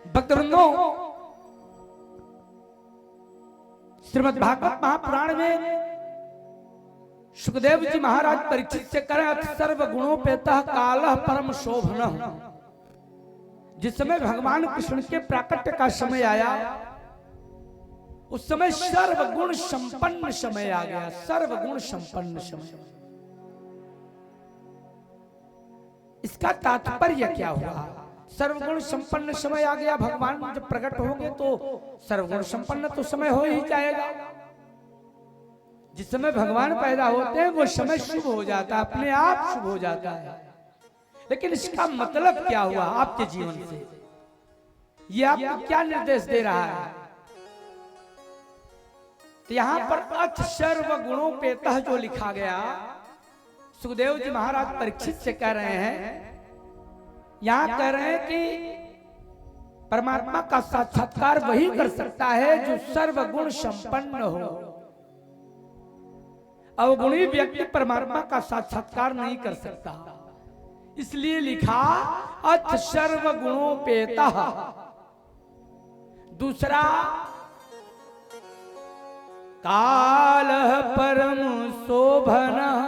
भक्तवृंदों, श्रीमद् भागवत महापुराण में सुखदेव जी महाराज परीक्षित से करें सर्व गुणोपेतः कालः परम शोभन। जिस समय भगवान कृष्ण के प्राकट्य का समय आया उस समय सर्वगुण संपन्न समय आ गया। सर्वगुण संपन्न समय, इसका तात्पर्य क्या हुआ? सर्वगुण संपन्न समय आ गया। भगवान जब प्रकट होंगे तो सर्वगुण संपन्न तो समय हो ही जाएगा। जिस समय भगवान पैदा होते हैं वो समय शुभ हो जाता है, अपने आप शुभ हो जाता है। लेकिन इसका मतलब क्या हुआ आपके जीवन से? ये आपको क्या निर्देश दे रहा है? तो यहां पर अथ सर्व गुणोपेतः जो लिखा गया, सुखदेव जी महाराज परीक्षित से कह रहे हैं, यहां कह रहे हैं कि परमात्मा का साक्षात्कार वही कर सकता है जो सर्वगुण संपन्न हो। अवगुणी व्यक्ति परमात्मा का साक्षात्कार नहीं कर सकता। इसलिए लिखा अथ सर्वगुणोपेतः। दूसरा, कालः परम शोभनः।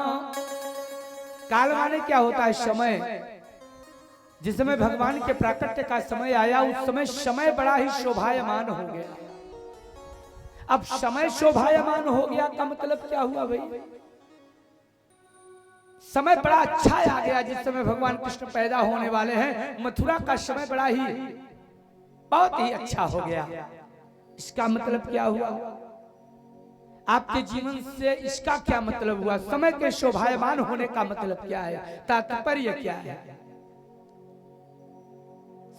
काल माने क्या होता है? समय। जिस समय भगवान के प्राकट्य का समय आया उस समय समय बड़ा ही शोभायमान हो गया। अब समय शोभायमान हो गया का मतलब क्या हुआ भाई? समय बड़ा अच्छा आ गया। जिस समय भगवान कृष्ण पैदा होने वाले हैं, मथुरा का समय बड़ा ही बहुत ही अच्छा हो गया। इसका मतलब क्या हुआ? आपके जीवन से इसका क्या मतलब हुआ? समय के शोभायमान होने का मतलब क्या है? तात्पर्य क्या है?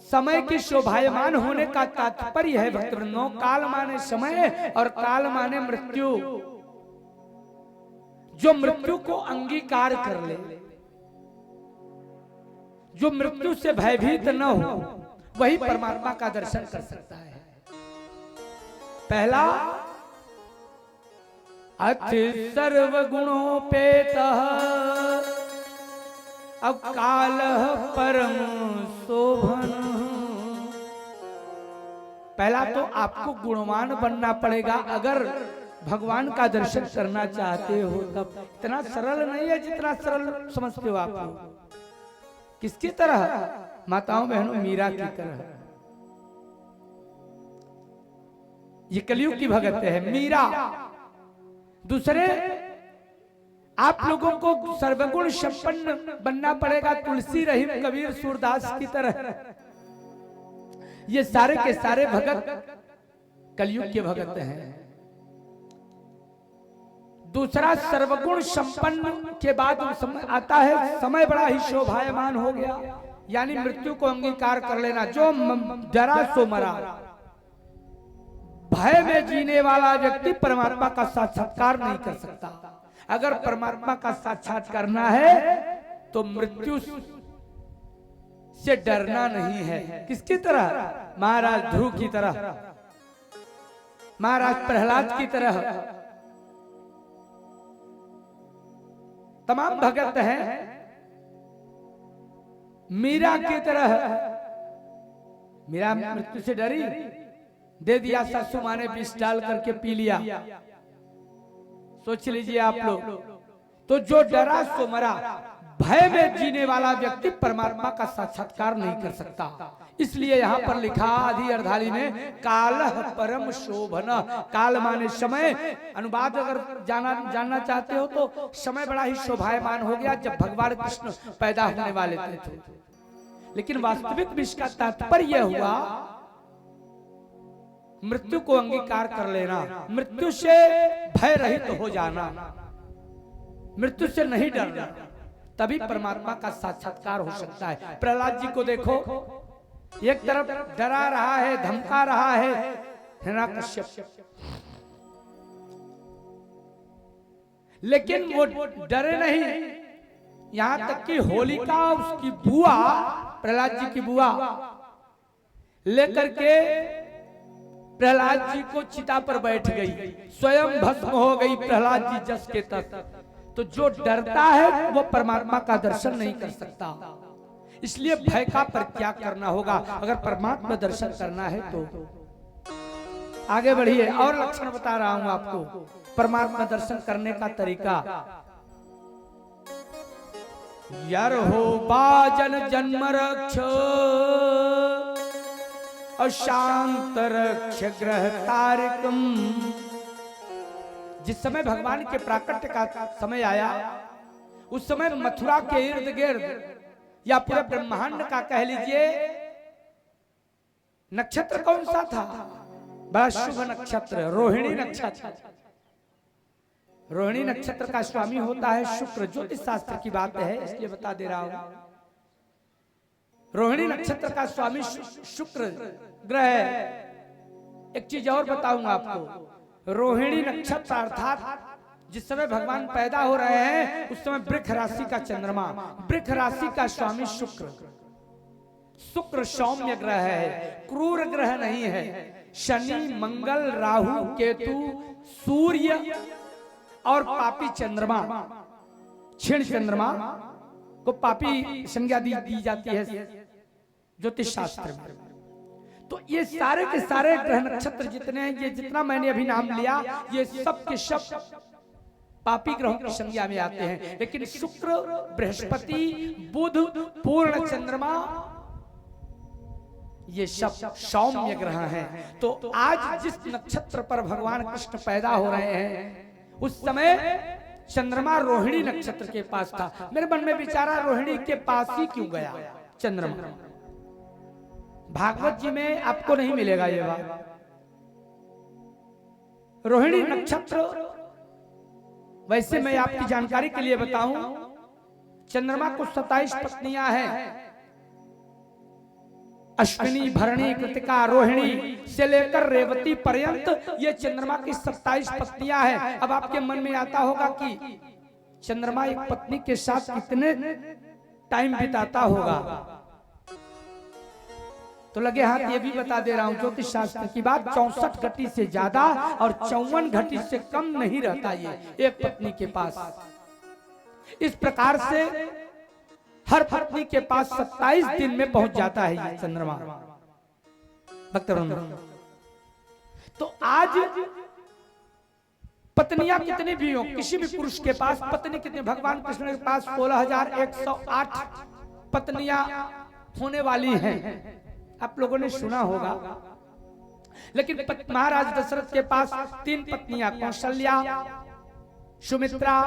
समय की शोभायमान होने का तात्पर्य है भक्तवृंदों, काल माने समय और काल माने मृत्यु। जो मृत्यु को अंगीकार कर ले, जो मृत्यु से भयभीत न हो, वही परमात्मा का दर्शन कर सकता है। पहला, अति सर्वगुणोपेतः अब कालः परम शोभन। पहला तो आपको गुणवान बनना पड़ेगा अगर भगवान का दर्शन करना चाहते हो। तब इतना सरल नहीं है जितना सरल समझते हो आप। किसकी तरह? माताओं बहनों, मीरा की तरह। ये कलयुग की भगत है मीरा। दूसरे, आप लोगों को सर्वगुण संपन्न बनना पड़ेगा तुलसी, रहीम, कबीर, सूरदास की तरह। ये सारे के सारे भगत कलयुग के भगत हैं। दूसरा, सर्वगुण संपन्न के बाद समय आता है समय बड़ा ही शोभायमान हो गया, यानी मृत्यु को अंगीकार कर लेना। जो डरा सो मरा। भय में जीने वाला व्यक्ति परमात्मा का साक्षात्कार नहीं कर सकता। अगर परमात्मा का साक्षात्कार करना है तो मृत्यु से डरना नहीं है। किसकी तरह? महाराज ध्रुव की तरह, महाराज प्रहलाद की तरह। तमाम भगत हैं। मीरा की तरह। मीरा मृत्यु से डरी, दे दिया सासू माँ ने विष डाल करके पी लिया। सोच लीजिए आप लोग। तो जो डरा सो मरा। भय में जीने वाला व्यक्ति परमात्मा का साक्षात्कार नहीं कर सकता। इसलिए यहाँ पर लिखा आधी अर्धाली में कालः परम शोभन। काल माने समय। अनुवाद अगर जानना चाहते हो तो समय बड़ा ही शोभायमान हो गया जब भगवान कृष्ण पैदा होने वाले थे। लेकिन वास्तविक में इसका तात्पर्य हुआ मृत्यु को अंगीकार कर लेना, मृत्यु से भय रहित हो जाना, मृत्यु से नहीं डरना। तभी परमात्मा का साक्षात्कार हो सकता है। प्रहलाद जी को देखो, एक तरफ डरा रहा है, धमका रहा है हिरण्यकश्यप, लेकिन वो डरे नहीं। यहां तक कि होलिका उसकी बुआ, प्रहलाद जी की बुआ, लेकर के प्रहलाद जी को चिता पर बैठ गई, स्वयं भस्म हो गई प्रहलाद जी जस के तक। तो जो डरता है वो परमात्मा का दर्शन नहीं कर सकता। इसलिए भय का परित्याग करना होगा अगर परमात्मा दर्शन करना है तो। आगे बढ़िए, और लक्षण बता रहा हूं आपको परमात्मा दर्शन करने का तरीका। यार हो बाजन जन्म रक्ष अशांत रक्ष ग्रह तारकम। जिस समय भगवान के प्राकट्य का समय आया, उस समय मथुरा के इर्द गिर्द या पूरे ब्रह्मांड का कह लीजिए, नक्षत्र कौन सा था? बड़ा शुभ नक्षत्र रोहिणी नक्षत्र। रोहिणी नक्षत्र का स्वामी होता है शुक्र। ज्योतिष शास्त्र की बात है इसलिए बता दे रहा हूं। रोहिणी नक्षत्र का स्वामी शुक्र ग्रह है। एक चीज और बताऊंगा आपको, रोहिणी नक्षत्र अर्थात जिस समय भगवान पैदा हो रहे हैं उस समय वृक्ष राशि का चंद्रमा, वृक्ष राशि का स्वामी शुक्र। शुक्र सौम्य ग्रह है, क्रूर ग्रह नहीं है। शनि, मंगल, राहु, केतु, सूर्य और पापी चंद्रमा, क्षीण चंद्रमा को पापी संज्ञा दी जाती है ज्योतिष शास्त्र में। तो ये सारे के सारे ग्रह नक्षत्र जितने हैं, ये जितना मैंने अभी नाम लिया, ये सब के सब पापी ग्रहों की संज्ञा में आते हैं। लेकिन शुक्र, बृहस्पति, बुध, पूर्ण चंद्रमा ये सब सौम्य ग्रह हैं। तो आज जिस नक्षत्र पर भगवान कृष्ण पैदा हो रहे हैं उस समय चंद्रमा रोहिणी नक्षत्र के पास था। मेरे मन में विचारा रोहिणी के पास ही क्यों गया चंद्रमा? भागवत जी में आपको नहीं मिलेगा ये बात। रोहिणी नक्षत्र, वैसे मैं आपकी जानकारी के लिए बताऊं, चंद्रमा को 27 पत्नियां हैं। अश्विनी, भरणी, कृतिका, रोहिणी से लेकर रेवती पर्यंत ये चंद्रमा की 27 पत्नियां हैं। अब आपके मन में आता होगा कि चंद्रमा एक पत्नी के साथ कितने टाइम बिताता होगा, तो लगे हाथ ये भी बता दे रहा हूं ज्योतिष शास्त्र की बात। 64 घटी से ज्यादा और 54 घटी से कम नहीं रहता ये एक पत्नी के पास। इस प्रकार से हर पत्नी के पास 27 दिन में पहुंच जाता है ये चंद्रमा। भक्तवृंद, तो आज पत्नियां कितनी भी हो, किसी भी पुरुष के पास पत्नी कितनी, भगवान कृष्ण के पास 16,108 पत्नियां होने वाली हैं, आप लोगों ने सुना होगा। लेकिन महाराज दशरथ के पास 3 पत्नियां, कौशल्या, सुमित्रा,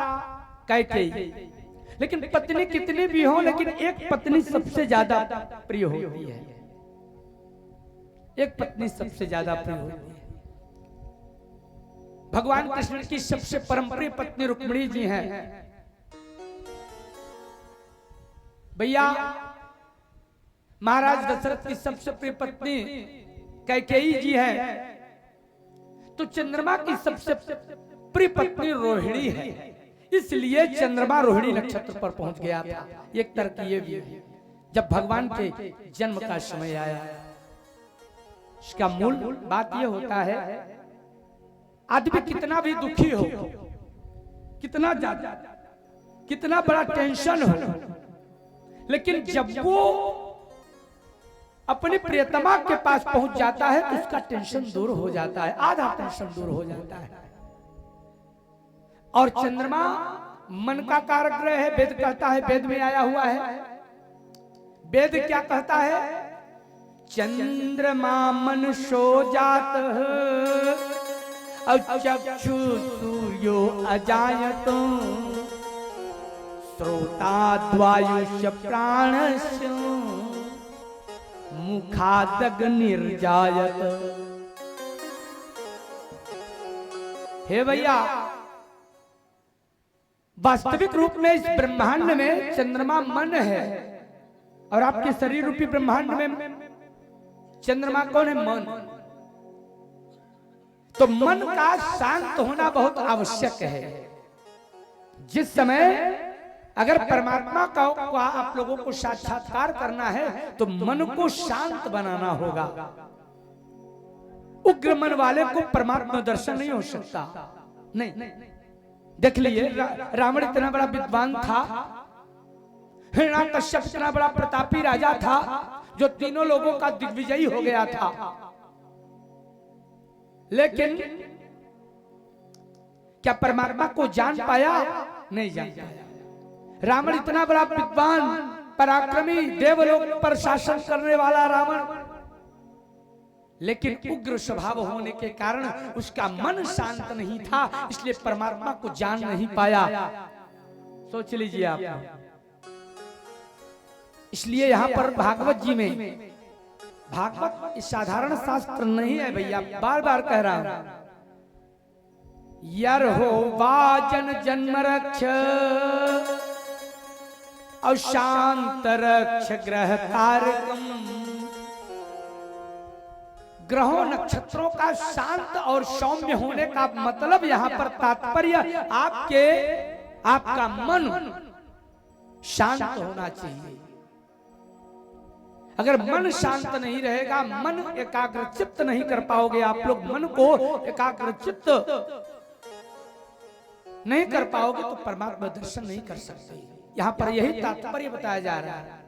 कैकेयी। लेकिन पत्नी कितनी भी हो, लेकिन एक पत्नी सबसे ज्यादा प्रिय होती है। एक पत्नी सबसे ज्यादा प्रिय होती है। भगवान कृष्ण की सबसे परम प्रिय पत्नी रुक्मिणी जी हैं। भैया महाराज दशरथ की सबसे प्रिय पत्नी कैकेयी जी है। तो चंद्रमा की सबसे प्रिय पत्नी रोहिणी है, इसलिए चंद्रमा रोहिणी नक्षत्र पर पहुंच गया था। एक तर्क ये भी है, जब भगवान के जन्म का समय आया, इसका मूल बात ये होता है, आदमी कितना भी दुखी हो, कितना ज्यादा, कितना बड़ा टेंशन हो, लेकिन जब वो अपनी प्रियतमा के पास पहुंच जाता है तो उसका टेंशन दूर हो जाता है, आधा टेंशन दूर हो जाता है। और चंद्रमा मन का कारक ग्रह है। वेद कहता है, वेद में आया हुआ है, वेद क्या कहता है? चंद्रमा मनुष्यो जात चक्षु सूर्यो अजायतो श्रोताद्वायुष्य प्राणस्य मुखादग निर्जायत। हे भैया, वास्तविक रूप में इस ब्रह्मांड में चंद्रमा मन है और आपके शरीर रूपी ब्रह्मांड में चंद्रमा कौन है? मन। तो मन का शांत होना बहुत आवश्यक है। जिस समय अगर परमात्मा का आप लोगों को साक्षात्कार करना है तो मन को शांत बनाना होगा। उग्र मन वाले को परमात्मा दर्शन नहीं हो सकता। नहीं, देख लीजिए, रावण इतना बड़ा विद्वान था, हिरण्यकश्यप इतना बड़ा प्रतापी राजा था जो तीनों लोगों का दिग्विजयी हो गया था, लेकिन क्या परमात्मा को जान पाया? नहीं जान पाया। रावण इतना बड़ा विद्वान, पराक्रमी, देवलोक पर शासन करने वाला रावण, लेकिन उग्र स्वभाव होने के कारण उसका मन शांत नहीं था, इसलिए परमात्मा को जान नहीं पाया। सोच लीजिए आप। इसलिए यहाँ पर भागवत जी में, भागवत इस साधारण शास्त्र नहीं है भैया, बार बार कह रहा हूं। यर हो वाजन जन्म रक्ष और शांत रक्ष ग्रह कार्यक्रम। ग्रहों नक्षत्रों का शांत और सौम्य होने का मतलब यहाँ पर तात्पर्य आपका मन शांत होना चाहिए। अगर मन शांत नहीं रहेगा, मन एकाग्रचित्त नहीं कर पाओगे आप लोग, मन को एकाग्रचित्त नहीं कर पाओगे तो परमात्मा दर्शन नहीं कर सकते। यहाँ पर यही तात्पर्य बताया जा रहा है।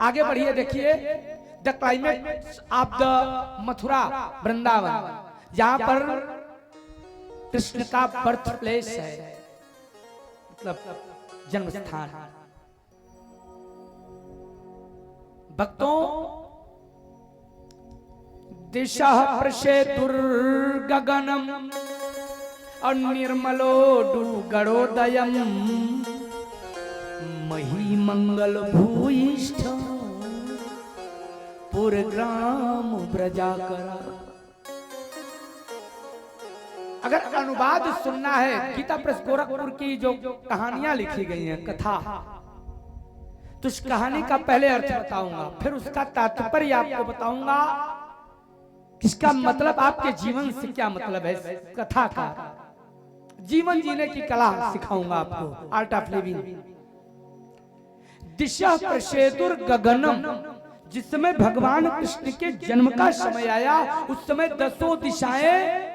आगे बढ़िए, देखिए the climate of the Mathura Vrindavan, जहां पर कृष्ण का बर्थ प्लेस है, मतलब जन्म स्थान। भक्तों, दिशा प्रसेतुर्गगनम और निर्मलो डुगड़ोदयम मही मंगल भूयिष्ठ पुरग्राम ब्रजाकरा। अगर अनुवाद सुनना है, गीता प्रेस गोरखपुर की जो कहानियां लिखी गई हैं, कथा, तो उस कहानी का पहले अर्थ बताऊंगा, फिर उसका तात्पर्य आपको बताऊंगा, इसका मतलब आपके जीवन से क्या मतलब है। कथा का जीवन जीने की कला सिखाऊंगा आपको, आर्ट ऑफ लिविंग। दिशा प्रसेतुर गगनम, जिस समय भगवान कृष्ण के जन्म का समय आया, उस समय 10 दिशाएं,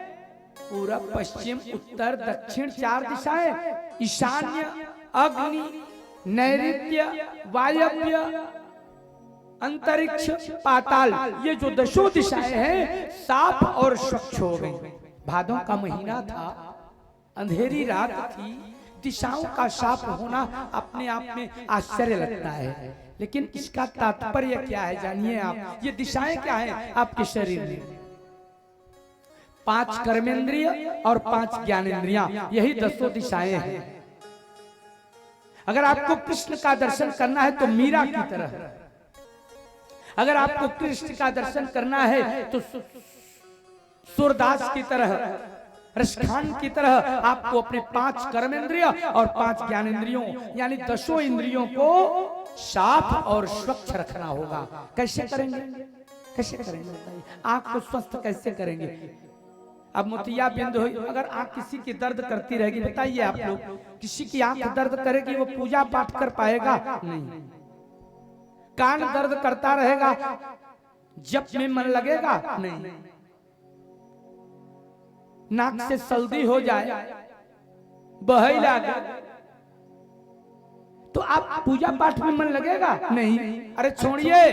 पूरब पश्चिम उत्तर दक्षिण 4 दिशाएं, ईशान्य, अग्नि, नैऋत्य, वायव्य, अंतरिक्ष, पाताल, ये जो 10 दिशाएं हैं साफ और स्वच्छ हो गई। भादों का महीना था, अंधेरी रात थी, दिशाओं का साफ होना अपने आप में आश्चर्य लगता है, लेकिन इसका तात्पर्य क्या है जानिए आप। ये दिशाएं क्या है आपके शरीर में? 5 कर्मेंद्रिय और 5 ज्ञानेंद्रियां, यही 10 दिशाएं हैं। अगर आपको कृष्ण का दर्शन करना है तो मीरा की तरह, अगर आपको कृष्ण का दर्शन करना है तो सूरदास की तरह, रसखान की तरह आपको अपने 5 कर्मेंद्रिय और 5 ज्ञानेंद्रियों यानी 10 इंद्रियों को साफ और स्वच्छ रखना होगा। कैसे करेंगे? कैसे करेंगे? आंख को स्वस्थ कैसे करेंगे? अब मोतिया बिंद हो, अगर आंख किसी की दर्द करती रहेगी, बताइए आप लोग, किसी की आंख दर्द करेगी वो पूजा पाठ कर पाएगा? नहीं। कान दर्द करता रहेगा, जप में मन लगेगा? नहीं। नाक से सर्दी हो जाए, बहई लागे, तो आप पूजा पाठ में मन लगेगा? नहीं। अरे छोड़िए,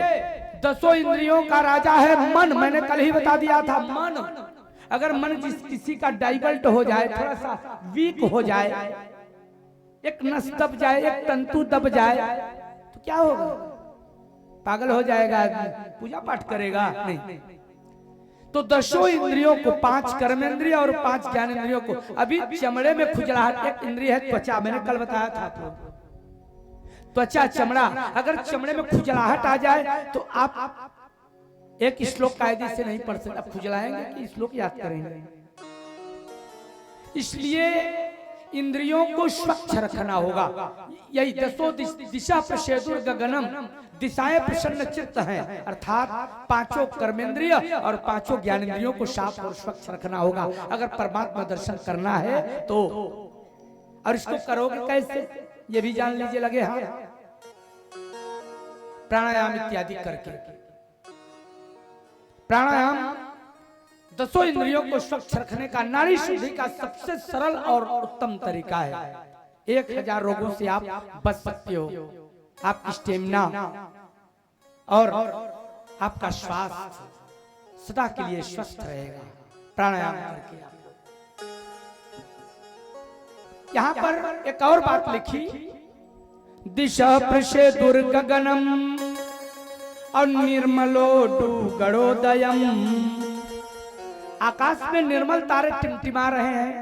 10 इंद्रियों का राजा है मन, मैंने कल ही बता दिया था। मन, अगर मन किसी का डाइवर्ट हो जाए, थोड़ा सा वीक हो जाए, एक नस दब जाए, एक तंतु दब जाए, तो क्या होगा? पागल हो जाएगा आदमी, पूजा पाठ करेगा? नहीं। तो 10 इंद्रियों को, 5 कर्मेंद्रिय और 5 ज्ञानेंद्रियों को, अभी चमड़े में खुजलाहट, एक इंद्रिय है त्वचा, मैंने कल बताया था आपको, त्वचा, चमड़ा, अगर चमड़े में खुजलाहट आ जाए तो आप एक श्लोक कायदे से नहीं पढ़ सकते, आप खुजलाएंगे कि श्लोक याद करेंगे? इसलिए इंद्रियों को स्वच्छ रखना होगा। यही 10 दिशा प्रसेतुर गगनम, दिशाएं प्रसन्न चित्त हैं, अर्थात 5 कर्मेंद्रिय और 5 ज्ञानेंद्रियों को साफ और स्वच्छ रखना होगा अगर परमात्मा दर्शन करना है तो। और इसको करोगे कैसे, ये भी जान लीजिए, लगे हाँ, प्राणायाम इत्यादि करके। प्राणायाम 10 इंद्रियों को स्वच्छ रखने का, नारी शुद्धि का सबसे सरल और उत्तम तरीका है। 1000 रोगों से आप बच सकते हो। आपकी स्टेमिना और आपका स्वास्थ्य सदा के लिए स्वस्थ रहेगा प्राणायाम करके। यहां पर एक और बात लिखी, दिशा पृषे दुर्गगनम और निर्मलो डूगड़ोदयम। आकाश में निर्मल तारे टिमटिमा रहे हैं।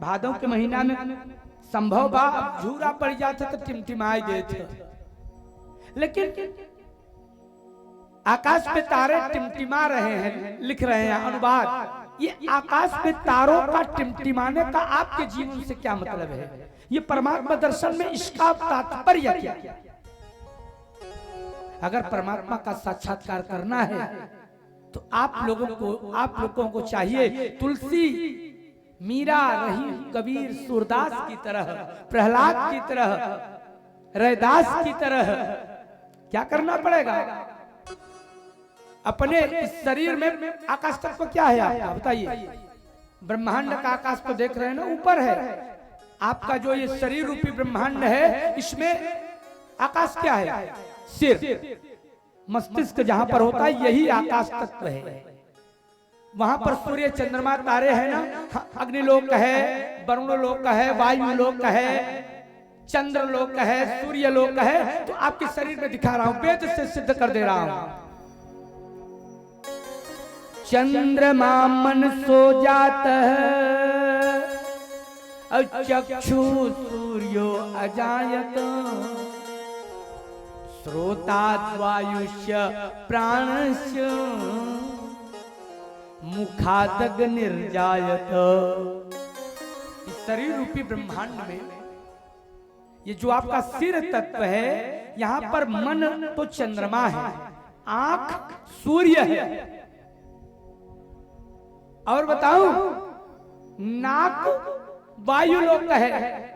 भादों के महीना में संभव बा झूरा पड़ जाते तो टिमटिमाए गए थे, लेकिन आकाश में तारे टिमटिमा रहे हैं। लिख रहे हैं अनुवाद, ये आकाश में तारों का टिमटिमाने का आपके जीवन से क्या मतलब है? ये परमात्मा दर्शन में इसका तात्पर्य क्या? अगर परमात्मा का साक्षात्कार करना है तो आप लोगों को चाहिए तुलसी, मीरा, रहीम, कबीर, सूरदास की तरह, प्रहलाद की तरह, रैदास की तरह क्या करना पड़ेगा? अपने इस शरीर में आकाश तत्व क्या है आपका बताइए? ब्रह्मांड का आकाश तो देख रहे हैं ना, ऊपर है। आपका जो ये शरीर रूपी ब्रह्मांड है, इसमें आकाश क्या है? सिर, मस्तिष्क जहां पर होता है यही आकाश तत्व है। वहां पर सूर्य, चंद्रमा, तारे हैं ना। अग्निलोक है, वरुणलोक है, वायुलोक है, चंद्रलोक है, सूर्यलोक है। तो आपके शरीर में दिखा रहा हूं, वेद से सिद्ध कर दे रहा हूं। चंद्रमा मन सो जात चक्षु सूर्यो अजायत श्रोताद्वायुष्य प्राणस्य मुखादग निर्जायत। इस शरीर रूपी ब्रह्मांड में ये जो आपका सिर तत्व है, यहां पर मन तो चंद्रमा है, आंख सूर्य है, और बताऊं नाक वायुलोक है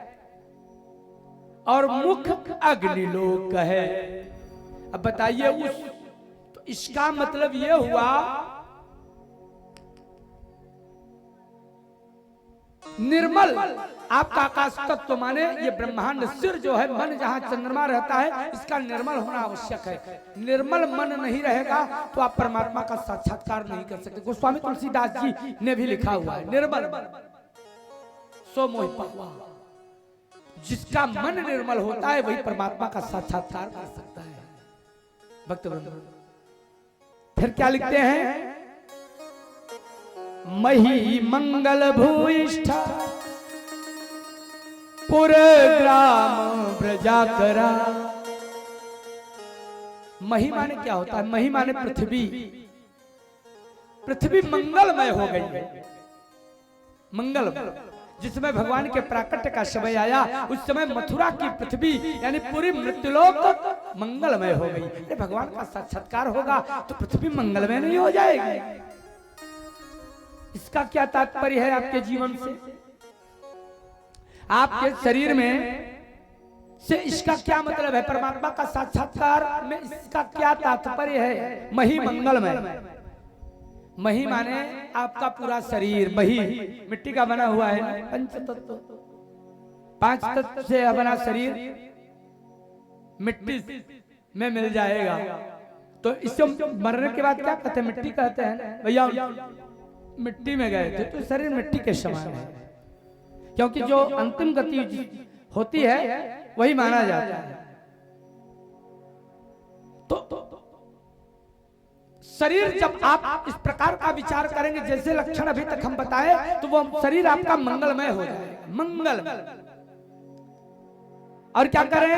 और मुख अग्निलोक है। अब बताइए उस, तो इसका मतलब यह हुआ निर्मल आपका आकाश तत्व माने ये ब्रह्मांड सिर जो है, मन जहां चंद्रमा रहता है, इसका निर्मल होना आवश्यक है। निर्मल मन नहीं रहेगा तो आप परमात्मा का साक्षात्कार नहीं कर सकते। गोस्वामी तुलसीदास जी ने भी लिखा हुआ है, निर्मल सो मोहि पावा। जिसका मन निर्मल होता है वही परमात्मा का साक्षात्कार कर सकता है। भक्तवृंद फिर क्या लिखते हैं? मही मंगल भूइष्ठ पुर ग्राम ब्रजाकरा। मही माने क्या होता है? मही माने पृथ्वी। पृथ्वी मंगलमय हो गई है। मंगल जिसमें भगवान के प्राकट्य का समय आया, उस समय मथुरा की पृथ्वी यानी पूरी मृत्युलोक मंगलमय हो गई। अरे भगवान का साक्षात्कार होगा तो पृथ्वी मंगलमय नहीं हो जाएगी? इसका क्या तात्पर्य है आपके जीवन से, आपके शरीर में से? इसका क्या मतलब है? परमात्मा का साक्षात्कार में इसका क्या तात्पर्य है? मही मंगलमय। मही माने आपका पूरा शरीर। मही मिट्टी का बना हुआ है, पंच तत्व, 5 तत्व से बना शरीर मिट्टी में मिल जाएगा। तो इससे मरने के बाद क्या कहते हैं? मिट्टी कहते हैं। भैया मिट्टी में गए थे तो शरीर मिट्टी के समान है, क्योंकि जो अंतिम गति होती है वही माना जाता है। तो शरीर जब आप इस प्रकार का विचार करेंगे, जैसे लक्षण अभी तक हम बताए, तो वो शरीर आपका मंगलमय हो जाएगा। मंगल और क्या करें?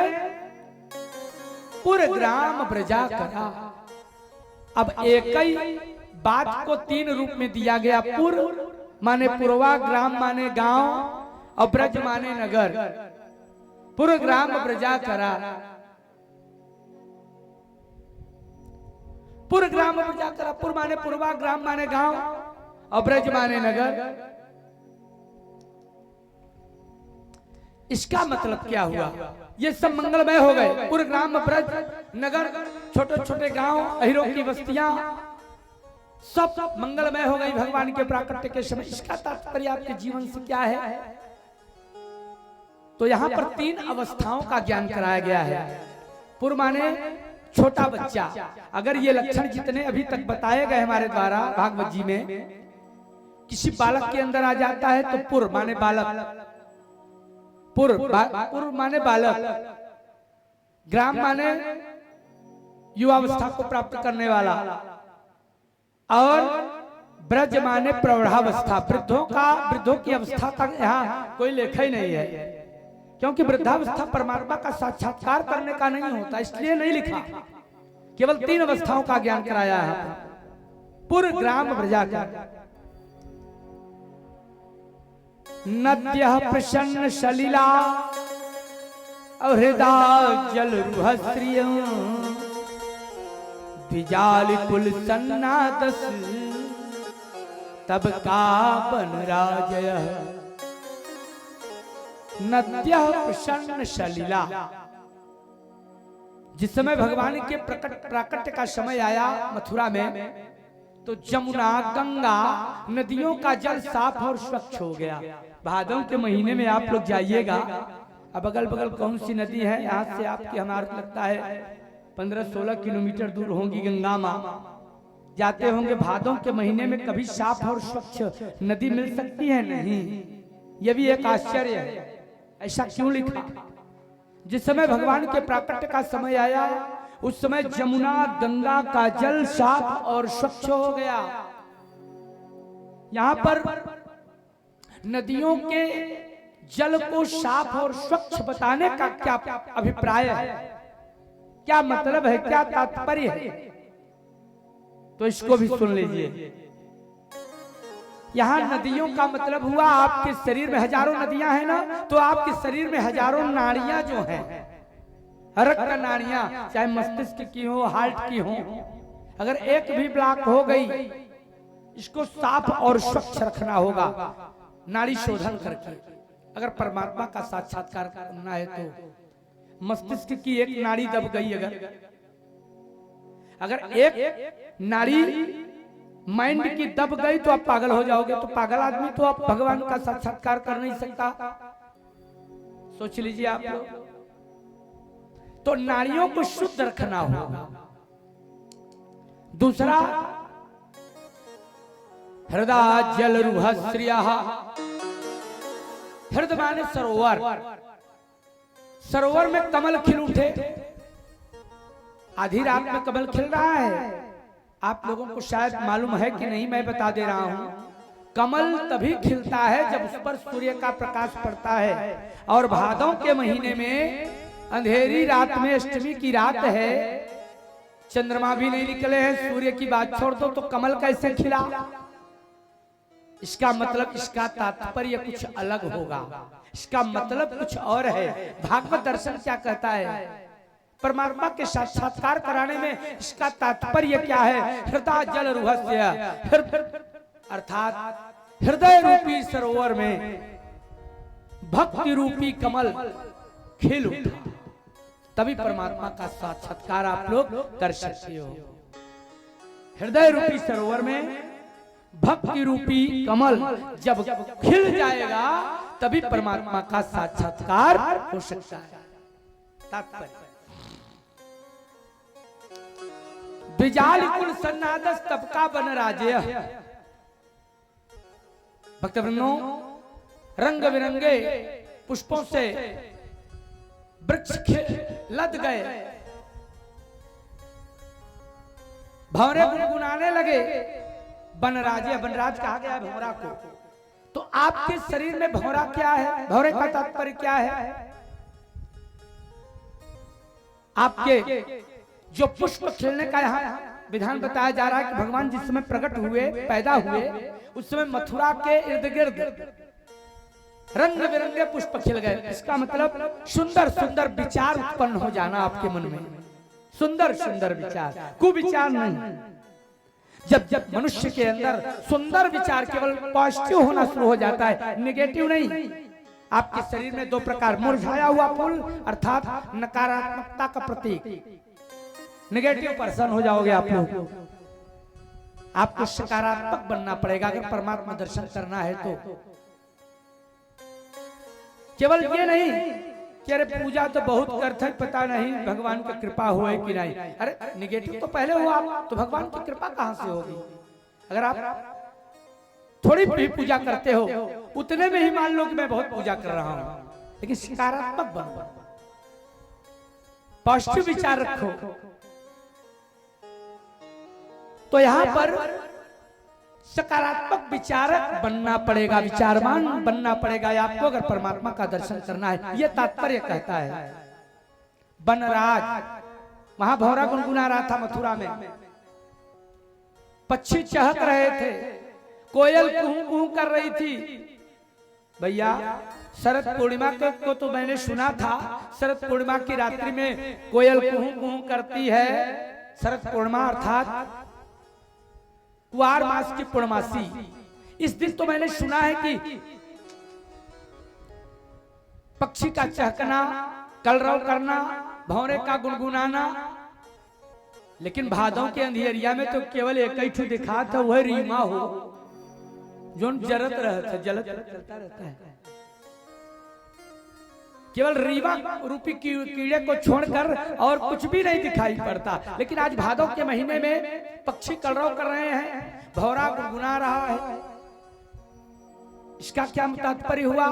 पूरे ग्राम ब्रजा करा। अब एक ही बात को 3 रूप में दिया गया। पूर्व माने पूर्वा, ग्राम माने गांव, और ब्रज माने नगर। पूर्व ग्राम ब्रजा करा। पूर्व ग्राम ब्रजा करा। पूर्व माने पूर्वा, ग्राम माने गांव, और ब्रज माने नगर। इसका मतलब क्या हुआ? ये सब मंगलमय हो गए। पूर्व ग्राम, ब्रज, नगर, छोटे छोटे गांव, अहिरों की बस्तियां सब मंगलमय हो गई भगवान के प्राकट्य के समय। इसका तात्पर्य आपके जीवन से क्या है? तो यहां पर 3 अवस्थाओं का ज्ञान कराया गया है। पुर माने छोटा बच्चा। अगर ये लक्षण जितने अभी तक बताए गए हमारे द्वारा भागवत जी में, किसी बालक के अंदर आ जाता है तो पुर माने बालक, पुर माने बालक, ग्राम माने युवावस्था को प्राप्त करने वाला, और ब्रज माने प्रौढ़ावस्था। वृद्धों की अवस्था का यहाँ कोई लेखा ही नहीं है, क्योंकि वृद्धावस्था परमात्मा का साक्षात्कार करने का नहीं होता, इसलिए नहीं लिखा। केवल 3 अवस्थाओं का ज्ञान कराया है, पुर ग्राम ब्रजा का। नद्यः प्रसन्न सलिला और हृदय जल रुहस्त्रिय, द्विजाल कुल सन्नादस तब का बन राजय। नद्यः प्रसन्न सलिला, जिस समय भगवान के प्राकट्य का समय आया मथुरा में, तो जमुना गंगा नदियों का जल साफ और स्वच्छ हो गया। भादों के महीने में आप लोग जाइएगा, अब अगल बगल कौन सी नदी है यहाँ से आपके, हमारा लगता है 15-16 किलोमीटर दूर होंगी गंगा माँ, जाते होंगे। भादों के महीने में कभी साफ और स्वच्छ नदी मिल सकती है? नहीं। यह भी एक आश्चर्य है, ऐसा क्यों लिखा? जिस समय भगवान के प्राकट्य का समय आया, उस समय जमुना गंगा का जल साफ और स्वच्छ हो गया। यहाँ पर नदियों के जल को साफ और स्वच्छ बताने का क्या अभिप्राय है, क्या मतलब है, क्या तात्पर्य है, तो इसको भी सुन लीजिए। यहाँ नदियों का मतलब हुआ, आपके शरीर में हजारों नदियां हैं ना, तो आपके शरीर में हजारों नाड़ियां जो हैं, रक्त नाड़ियां, चाहे मस्तिष्क की हो, हार्ट की हो, अगर एक भी ब्लॉक हो गई, इसको साफ और स्वच्छ रखना होगा नाड़ी शोधन करके। अगर परमात्मा का साक्षात्कार करना है तो मस्तिष्क की एक नाड़ी दब गई, अगर एक नाड़ी माइंड की दब गई तो आप पागल हो जाओगे। तो पागल आदमी तो आप भगवान का साक्षात्कार कर नहीं सकता। सोच लीजिए आप लोग। तो नाड़ियों को शुद्ध रखना होगा। दूसरा, हृदय जल रुहस्त्रिया, हृदय माने सरोवर, सरोवर में कमल खिल उठे। आधी रात में कमल खिल रहा है, आप लोगों को शायद मालूम है कि नहीं, मैं बता दे रहा हूं। कमल तभी खिलता है जब उस पर सूर्य का प्रकाश पड़ता है, और भादों के महीने में अंधेरी रात में, अष्टमी की रात है, चंद्रमा भी नहीं निकले हैं, सूर्य की बात छोड़ दो, तो कमल कैसे खिला? इसका मतलब, इसका तात्पर्य कुछ अलग होगा, इसका मतलब कुछ और है। भागवत दर्शन क्या कहता है? परमात्मा के साक्षात्कार कराने में इसका तात्पर्य क्या है? हृदय जल रुहस्य, अर्थात हृदय रूपी सरोवर में भक्ति रूपी कमल खिल उठा, तभी परमात्मा का साक्षात्कार आप लोग कर सकते हो। हृदय रूपी सरोवर में भक्ति रूपी कमल जब खिल जाएगा, तभी परमात्मा का साक्षात्कार हो सकता है। तात्पर्य, द्विजाल कुल सन्नादस तबका बन राजे। भक्तवृंदों, रंग बिरंगे पुष्पों से वृक्ष लद गए, भंवरे गुनगुनाने लगे। बनराजे, बनराज कहा गया भंवरा को। तो आपके शरीर में भंवरा क्या है? भंवरे का तात्पर्य क्या है? आपके जो पुष्प खिलने का यहाँ विधान बताया जा रहा है कि भगवान जिस समय प्रकट हुए, पैदा हुए, उस समय मथुरा के इर्द गिर्द रंग बिरंगे पुष्प खिल गए। इसका मतलब सुंदर सुंदर विचार उत्पन्न हो जाना आपके मन में, सुंदर सुंदर विचार, कुविचार नहीं। जब जब मनुष्य के अंदर सुंदर विचार, केवल पॉजिटिव होना शुरू हो जाता है, नेगेटिव नहीं। आपके शरीर में 2 प्रकार, मुरझाया हुआ फूल अर्थात नकारात्मकता का प्रतीक, नेगेटिव पर्सन हो जाओगे आप लोग। आपको सकारात्मक बनना पड़ेगा अगर परमात्मा दर्शन करना है तो। केवल ये नहीं कि अरे पूजा तो बहुत करते हैं, पता नहीं भगवान की कृपा हुआ कि नहीं। अरे निगेटिव तो पहले हुआ, तो भगवान की कृपा कहां से होगी? अगर आप थोड़ी भी पूजा करते हो उतने में ही मान लो कि मैं बहुत पूजा कर रहा हूं, लेकिन सकारात्मक बनो, पॉजिटिव विचार रखो। तो यहां पर सकारात्मक विचारक बनना पड़ेगा, विचारवान बनना पड़ेगा आपको, अगर परमात्मा का दर्शन करना है। यह तात्पर्य कहता है। बनराज वहां भौरा गुनगुना रहा था मथुरा में, पक्षी चहक रहे थे, कोयल कुहू कुहू कर रही थी। भैया शरद पूर्णिमा को तो मैंने सुना था, शरद पूर्णिमा की रात्रि में कोयल कुहू कुहू करती है। शरद पूर्णिमा अर्थात कुआर मास की पूर्णमासी, इस दिन तो मैंने सुना है कि पक्षी का चहकना, कलरव करना, भौरे का गुनगुनाना। लेकिन भादों के अंधियरिया में तो केवल एक ही ठू दिखा था, वह रीमा हो जो जलत रहता है, जलत चलता रहता है। केवल रीवा रूपी कीड़े को छोड़कर और कुछ भी नहीं दिखाई पड़ता। लेकिन आज भादों के महीने में पक्षी कलरव कर रहे हैं, भौरा गुनगुना रहा है। इसका क्या तात्पर्य हुआ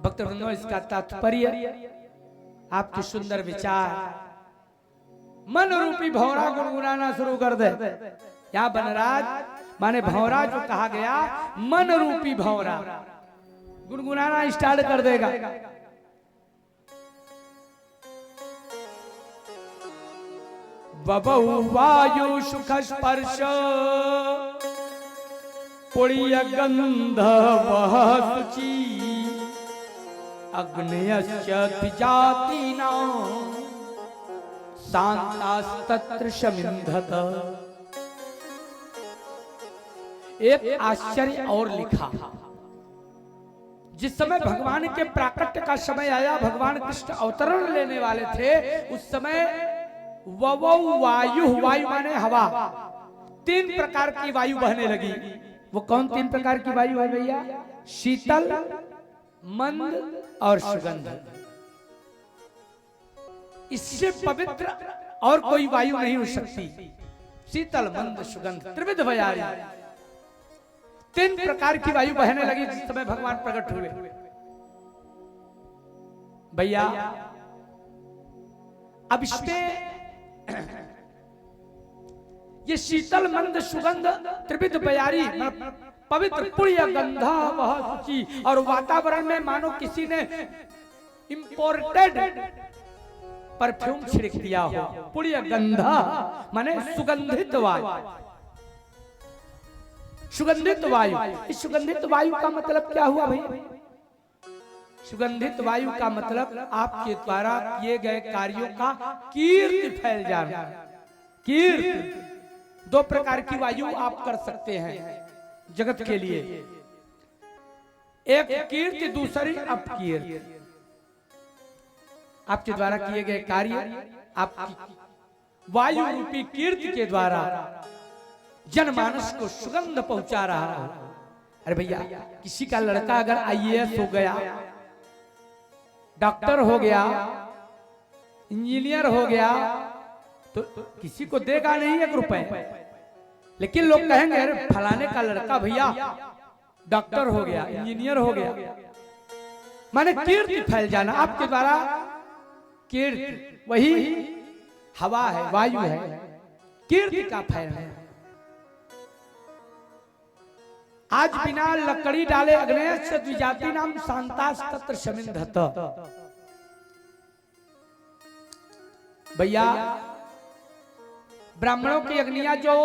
भक्तवृंदो? इसका तात्पर्य आपके सुंदर विचार, मन रूपी भौरा गुनगुनाना शुरू कर दे। यहाँ बनराज माने भौरा जो कहा गया, मन रूपी भौरा गुनगुनाना स्टार्ट कर देगा। बबहु वायु सुख स्पर्श पुण्य गंध वह शुचि अग्नयश्च जाति नाम शांतास्तत्र शमिंधत। एक आश्चर्य और लिखा, जिस समय भगवान के प्राकट्य का समय आया, भगवान कृष्ण अवतरण लेने वाले थे, उस समय ववौ वायु, वायु माने हवा, 3 प्रकार की वायु बहने लगी। वो कौन 3 प्रकार की वायु है भैया? शीतल, मंद और सुगंध। इससे पवित्र और कोई वायु नहीं हो सकती। शीतल, मंद, सुगंध, त्रिविध बयारी, 3 प्रकार की वायु बहने लगी जिस समय भगवान प्रकट हुए। भैया अब इसमें ये शीतल, मंद, सुगंध, त्रिविध बयारी, पवित्र, पुण्य गंधा वह शुचि, और वातावरण में मानो किसी ने इंपोर्टेड परफ्यूम छिड़क दिया हो। पुण्य गंधा माने सुगंधित वायु, सुगंधित वायु। इस सुगंधित वायु का मतलब क्या हुआ भाई? सुगंधित वायु का मतलब आपके द्वारा किए गए कार्यों का कीर्ति फैल जाना। कीर्ति, 2 प्रकार की वायु आप कर सकते हैं जगत के लिए, एक कीर्ति, दूसरी अपकीर्ति। आपके द्वारा किए गए कार्य आपकी वायु रूपी कीर्ति के द्वारा जनमानस को सुगंध पहुंचा रहा है। अरे भैया किसी का लड़का अगर IAS हो गया, डॉक्टर हो गया, इंजीनियर हो गया, तो किसी को देगा नहीं 1 रुपए, लेकिन लोग कहेंगे अरे फलाने का लड़का भैया डॉक्टर हो गया, इंजीनियर हो गया। माने कीर्ति फैल जाना आपके द्वारा। कीर्ति वही हवा है, वायु है, कीर्ति का फैलना। आज बिना लकड़ी डाले अग्नेयश्च द्विजाति नाम शांतास्तत्र शमिंधत। भैया ब्राह्मणों की अग्नियां जो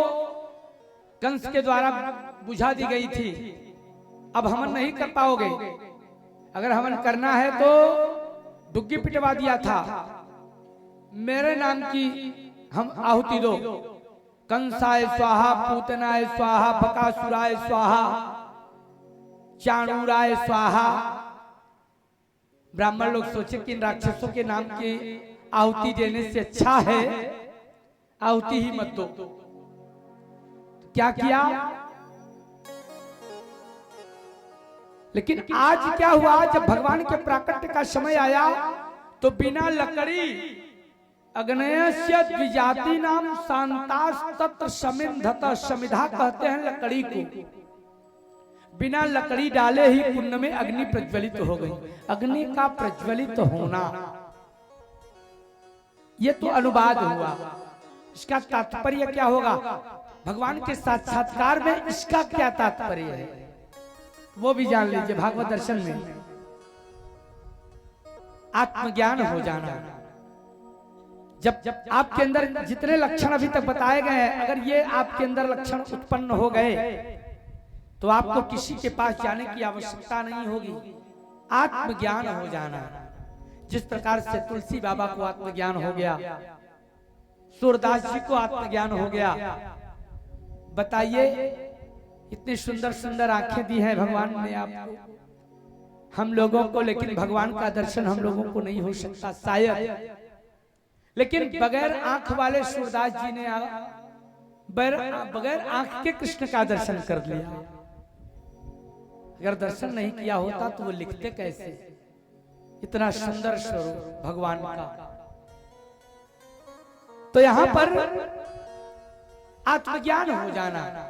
कंस के द्वारा बुझा दी गई थी, अब हवन नहीं कर पाओगे। अगर हवन करना है तो डुग्गी पिटवा दिया था, मेरे नाम की हम आहुति दो। कंसाय स्वाहा, पूतनाय स्वाहा, बकासुराय स्वाहा, चाणूराय स्वाहा। ब्राह्मण लोग सोचे कि इन राक्षसों के नाम की आहुति देने से अच्छा है आहुति ही मत दो। क्या किया? लेकिन आज क्या हुआ, जब भगवान के प्राकट्य का समय आया तो बिना लकड़ी अग्नेयस्य द्विजाति नाम शांतास तत्र समिंधत, समिधा कहते हैं लकड़ी को। बिना लकड़ी डाले ही कुंड में अग्नि प्रज्वलित हो गई। अग्नि का प्रज्वलित होना ये तो अनुवाद हुआ, इसका तात्पर्य क्या होगा, भगवान के साक्षात्कार में इसका क्या तात्पर्य है वो भी जान लीजिए। भागवत दर्शन में आत्मज्ञान हो जाना, जब आपके अंदर जितने लक्षण अभी तक बताए गए हैं, अगर ये आपके अंदर लक्षण उत्पन्न हो गए तो आपको किसी के पास जाने की आवश्यकता नहीं होगी। आत्मज्ञान हो जाना, जिस प्रकार से तुलसी बाबा को आत्मज्ञान हो गया, सूरदास जी को आत्मज्ञान हो गया। बताइए, इतनी सुंदर सुंदर आंखें दी हैं भगवान ने आपको, हम लोगों को, लेकिन भगवान का दर्शन हम लोगों को नहीं हो सकता शायद। लेकिन बगैर आंख वाले सूरदास जी ने बगैर आंख के कृष्ण का दर्शन कर लिया। अगर दर्शन नहीं किया होता तो वो लिखते कैसे इतना सुंदर स्वरूप भगवान का। तो यहां पर आत्मज्ञान हो जाना,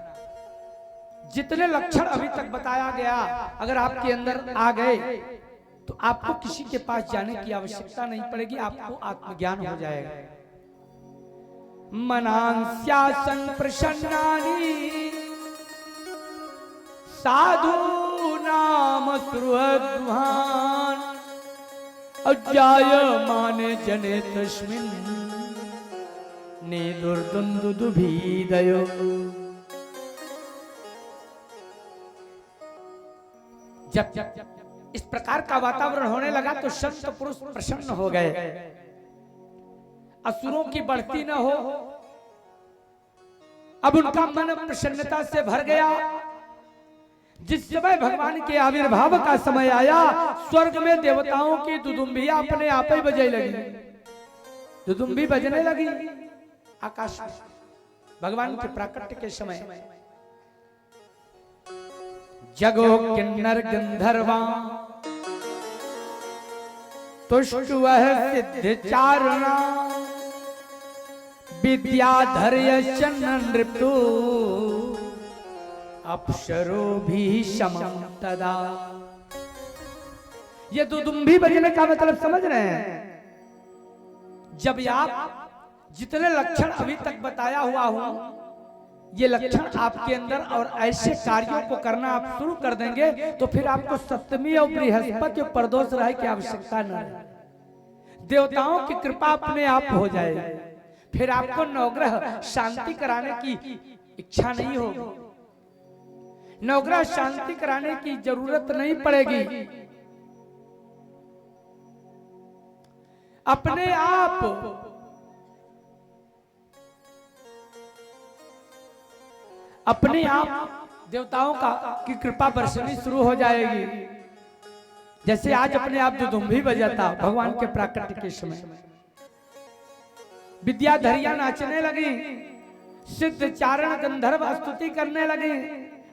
जितने लक्षण अभी तक बताया गया अगर आपके अंदर आ गए तो आपको किसी के पास जाने की आवश्यकता नहीं पड़ेगी, आपको आत्मज्ञान हो जाएगा। मनांस्यासन प्रसन्नानि साधु नाम सुहृद्वान् अजायमाने जने तस्मिन् नेदुर्दुन्दुभिदयो। जब इस प्रकार का वातावरण होने लगा तो संत पुरुष प्रसन्न हो गए, असुरों की बढ़ती न हो, अब उनका मन प्रसन्नता से भर गया। जिस समय भगवान के आविर्भाव का समय आया, स्वर्ग में देवताओं की दुदुम्बियां अपने आप ही बजने लगी, दुदुम्बी बजने लगी आकाश में भगवान के प्राकट्य के समय। जगो किन्नर गंधर्वा तुष्टुवः सिद्ध चारणा विद्याधर नृप्तो अप्सरो भी समं तदा। ये दुदुम्भी बजने का मतलब समझ रहे हैं? जब आप जितने लक्षण अभी तक बताया हुआ हो, ये लक्षण आपके अंदर और ऐसे कार्यों को करना आप शुरू कर देंगे तो फिर आपको सप्तमी और बृहस्पति और प्रदोष रहे की आवश्यकता न है। देवताओं की कृपा अपने आप हो जाए, फिर आपको नवग्रह शांति कराने की इच्छा नहीं होगी, नवग्रह शांति कराने की जरूरत नहीं पड़ेगी। अपने आप देवताओं की कृपा बरसनी शुरू हो जाएगी। जैसे आज अपने आप दुदुम्भी बजाता भगवान के प्राकट्य के समय, विद्याधरियां नाचने लगी, सिद्ध चारण गंधर्व स्तुति करने लगी,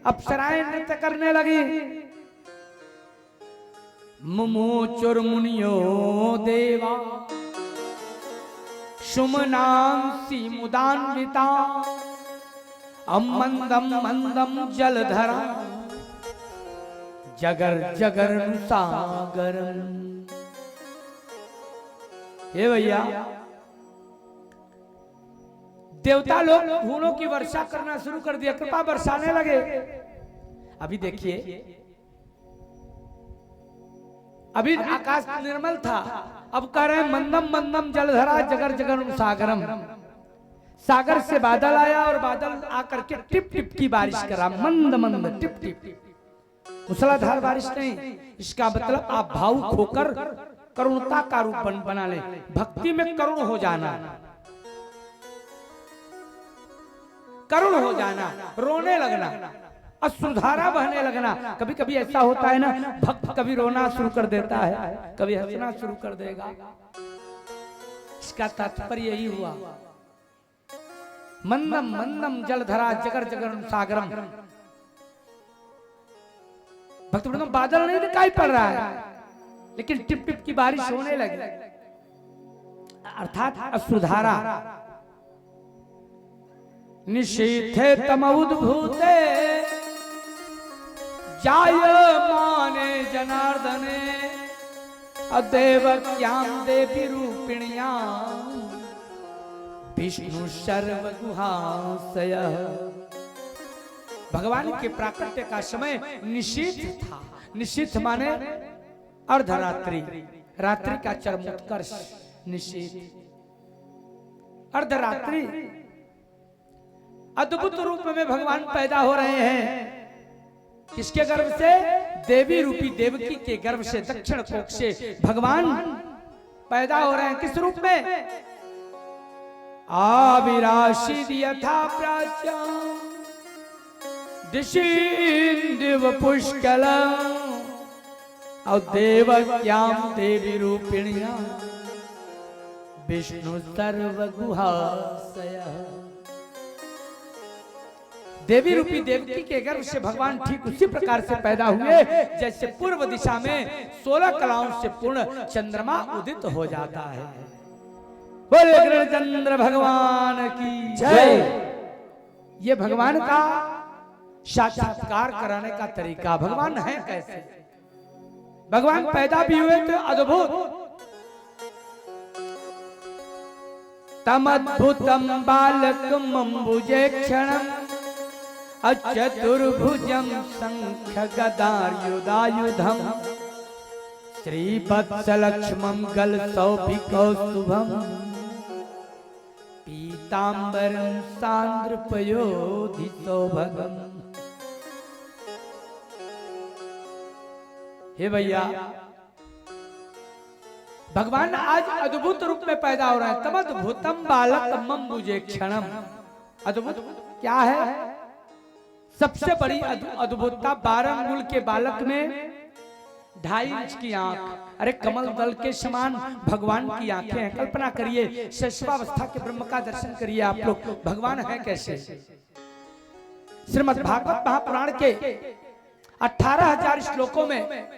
अप्सराएं नृत्य करने लगी। मुमुचुर मुनियो देवा सुमनांसी मुदान्विता मंदम मंदम जलधरा जगर जगर सागर। हे भैया, देवता लोग फूलों की वर्षा करना शुरू कर दिया, कृपा बरसाने लगे। अभी देखिए, अभी आकाश निर्मल था, अब कह रहे हैं मंदम मंदम जलधरा जगर जगर सागरम। सागर से बादल आया और बादल आकर के टिप टिप की बारिश करा, मंद मंद टिप टिप, मूसलाधार बारिश नहीं। इसका मतलब आप भावुक होकर करुणता का रूप बना ले, भक्ति में करुण हो जाना, करुण हो जाना, रोने लगना, अश्रुधारा बहने लगना। कभी कभी ऐसा होता है ना, भक्त कभी रोना शुरू कर देता है, कभी हंसना शुरू कर देगा। इसका तात्पर्य यही हुआ, मंदम मंदम जलधरा जगर जगर सागरम। भक्त वृंदों बादल नहीं दिखाई पड़ रहा है, लेकिन टिप टिप की बारिश होने लगी, अर्थात अश्रुधारा। निशीथे तमउद्भूते जायमाने जनार्दने अदेवक्यां देवी रूपिण्यां विष्णु सर्वगुहाशयः। भगवान के प्राकट्य का समय निशीथ था। निशीथ माने अर्धरात्रि, रात्रि का चरमोत्कर्ष निशीथ। अर्धरात्रि अद्भुत रूप में भगवान पैदा हो रहे हैं। किसके गर्भ से? देवी रूपी देवकी के गर्भ से, दक्षिण कोख से भगवान पैदा हो रहे हैं। किस रूप में? आविराशिद यथा प्राच्यां दिशिन्दिव पुष्कलम् अदेवक्यां देवी रूपिण्यां विष्णु सर्वगुहाशयः। देवी रूपी देवकी के गर्भ से भगवान ठीक उसी प्रकार से पैदा हुए जैसे पूर्व दिशा में 16 कलाओं से पूर्ण चंद्रमा उदित हो जाता है। बोले कृष्णचंद्र भगवान की जय। ये भगवान का साक्षात्कार कराने का तरीका। भगवान है कैसे? भगवान पैदा भी हुए तो अद्भुत। तमद्भुतम बालकम अम्बुजे क्षणम अचतुर्भुजं शंख गदायुधायुधं श्रीवत्सलक्ष्मं गलसौभिकौस्तुभं पीतांबरं सान्द्रपयोधिसौभगम्। हे भैया, भगवान आज अद्भुत रूप में पैदा हो रहे हैं। तमद्भुतम बालकम अम्बुजे क्षणम। अद्भुत क्या है? सबसे बड़ी अद्भुतता 12 अंगुल के बालक में 2.5 इंच की आंख। अरे कमल दल के समान भगवान की आंखें हैं। कल्पना करिए, शैशवावस्था के ब्रह्म का दर्शन करिए आप लोग। भगवान है कैसे? श्रीमद् भागवत महापुराण के 18,000 श्लोकों में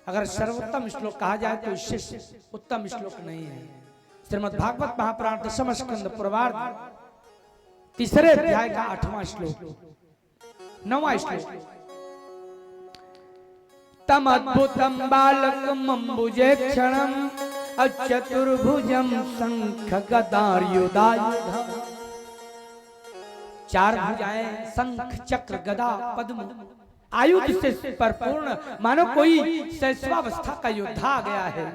अगर सर्वोत्तम श्लोक कहा जाए तो इससे उत्तम श्लोक नहीं है। श्रीमद् भागवत महापुराण दशम स्कंद पूर्वार्ध 3 अध्याय का 8वां श्लोक, 9वां श्लोक। तमद्भुतम बालकम अम्बुजे क्षणम अचतुर्भुजं शंख गदायुधायुधं। 4 भुजाएं, शंख चक्र गदा पद्म आयुध से परिपूर्ण, मानो कोई शैशवावस्था का योद्धा आ गया है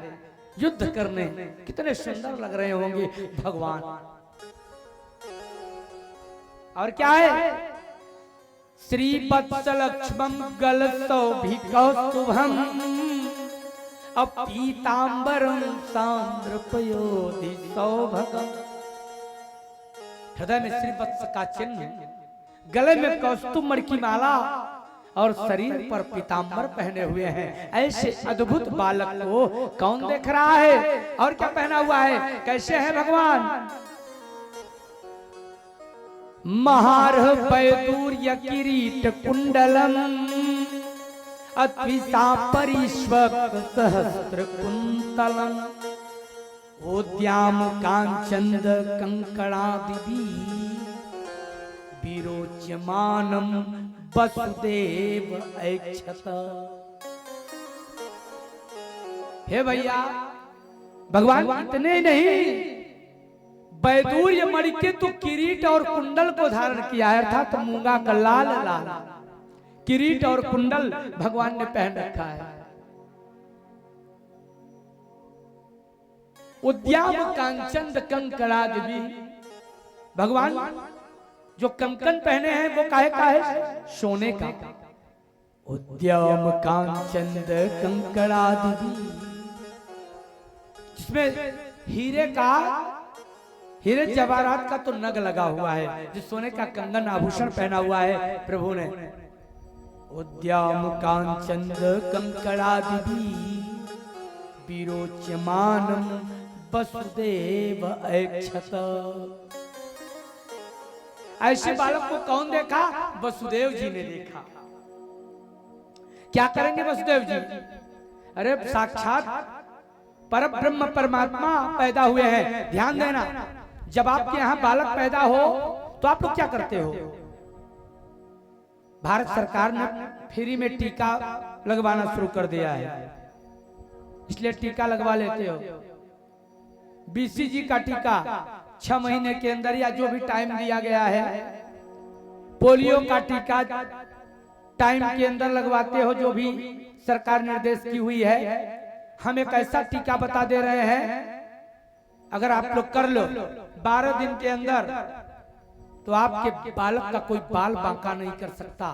युद्ध करने। कितने सुंदर लग रहे होंगे भगवान। और क्या है? श्रीवत्सलक्ष्मं गलसौभिकौस्तुभं अपीतांबरं सान्द्रपयोधिसौभगम्। हृदय में श्रीवत्स का चिन्ह, गले में कौस्तुभ की माला और शरीर पर पीतांबर पहने हुए हैं। ऐसे अद्भुत बालक को कौन देख रहा है? और क्या पहना हुआ है? कैसे है भगवान? महारह पैदूर्य किरीट कुंडलम अत्विसा परिष्वक्त सहस्त्र कुंतलम उद्याम कांचंद कंकणादिवी विरोच्यमानम वसुदेव ऐक्षत। हे भैया, भगवान इतने नहीं, वैदूर्य मणि के तो किरीट और कुंडल को धारण किया है, अर्थात मूंगा का लाल लाल किरीट और कुंडल भगवान ने पहन रखा है। उद्याम कांचन कंकणादिवी, भगवान जो कंकन पहने हैं वो काहे का है? सोने का। उद्यम कांचन कंकणादिवी, जिसमें हीरे जवाहरात का तो नग लगा हुआ है, जो सोने का कंगन आभूषण पहना हुआ है प्रभु ने। उद्यम कांचन कंकणादिवी विरोच्यमानम वसुदेव ऐक्षत। ऐसे बालक को कौन देखा? वसुदेव जी ने देखा। क्या करेंगे वसुदेव जी? अरे साक्षात पर ब्रह्म परमात्मा पैदा हुए हैं। ध्यान देना, जब आपके यहाँ बालक पैदा हो तो आप लोग क्या करते हो? भारत सरकार ने फ्री में टीका लगवाना शुरू कर दिया है, इसलिए टीका लगवा लेते हो। BCG का टीका 6 महीने के अंदर या जो भी टाइम दिया गया है, पोलियो का टीका टाइम के अंदर लगवाते हो, जो भी सरकार निर्देश की हुई है। हम एक ऐसा टीका बता दे रहे हैं, अगर आप लोग कर लो 12 दिन के अंदर, तो आपके बालक का कोई बाल बांका नहीं कर सकता।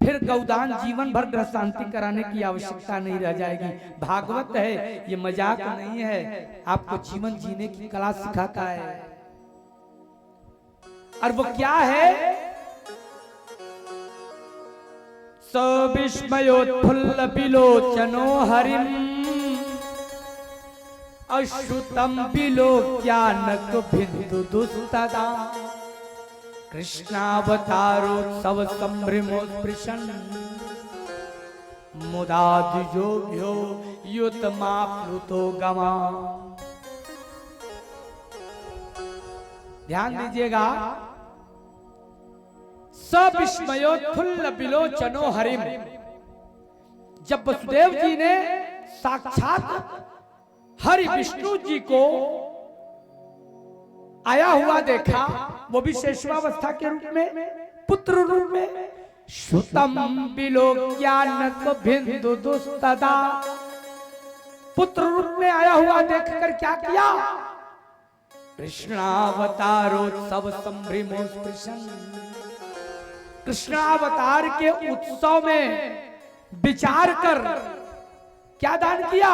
फिर गौदान जीवन भर ग्रह शांति कराने की आवश्यकता नहीं रह जाएगी। भागवत है, ये मजाक नहीं है, आपको जीवन जीने की कला सिखाता है। और वो क्या है? सविस्मयोत्फुल्ल बिलोचनो हरिम अश्रुतम बिलोक्यानक बिंदु दुस्तदा कृष्णावतारोत्सव संभ्रमोत्पृशन मुदा द्विजोभ्यो युतमाप्लुतो गमा। ध्यान दीजिएगा, सविस्मयोत्फुल्ल बिलोचनो हरिम। जब वसुदेव जी ने साक्षात हरि विष्णु जी को आया हुआ देखा, वो भी शेषवावस्था के रूप में, पुत्र रूप में, श्रुतम बिलोक्यानक बिंदु दुस्तदा, पुत्र रूप में आया हुआ देखकर क्या किया? कृष्णावतारोत्सव संभ्रमोत्पृशन, कृष्णावतार के उत्सव में विचार कर क्या दान किया?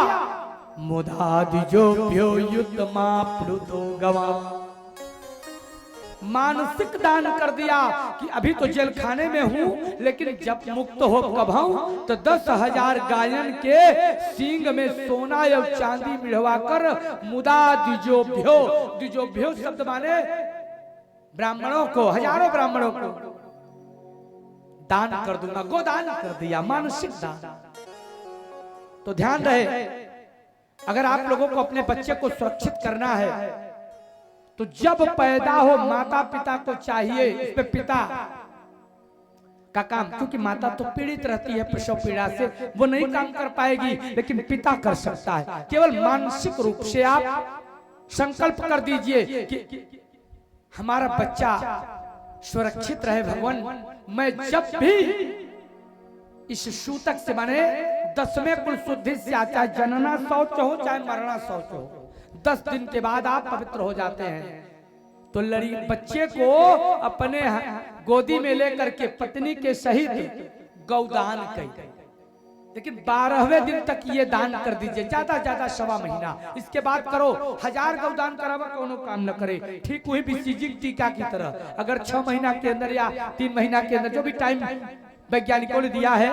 मुदा द्विजोभ्यो युतमाप्लुतो गवा, मानसिक दान कर दिया कि अभी तो जेल खाने में हूं, लेकिन जब मुक्त हो कभाऊं तो 10,000 गायन के सींग में सोना या चांदी मिलवा कर मुदा द्विजोभ्यो, द्विजोभ्यो शब्द माने ब्राह्मणों को, हजारों ब्राह्मणों को दान कर दूंगा। गोदान कर दिया, मानसिक दान। तो ध्यान रहे, अगर आप लोगों को अपने बच्चे को सुरक्षित करना है तो जब पैदा हो माता पिता को चाहिए, इस पे पिता का काम, क्योंकि माता तो पीड़ित रहती है प्रसव पीड़ा से, वो नहीं काम कर पाएगी, लेकिन पिता कर सकता है। केवल मानसिक रूप से आप संकल्प कर दीजिए कि हमारा बच्चा सुरक्षित रहे भगवान। मैं जब भी इस सूतक से बने 10वें कुल शुद्धि से आता है, जनना शौच हो चाहे मरना शौच हो, 10 दिन के बाद आप पवित्र हो जाते हैं। तो लड़ी बच्चे को अपने गोदी में लेकर के पत्नी के सहित गौदान करें, लेकिन 12वें दिन तक ये दान कर दीजिए, ज्यादा ज्यादा 1.25 महीना। इसके बाद करो 1000 गौदान करावा, कोनो काम न करे। ठीक वही BCG टीका की तरह, अगर 6 महीना के अंदर या 3 महीना के अंदर, जो भी टाइम वैज्ञानिकों ने दिया है,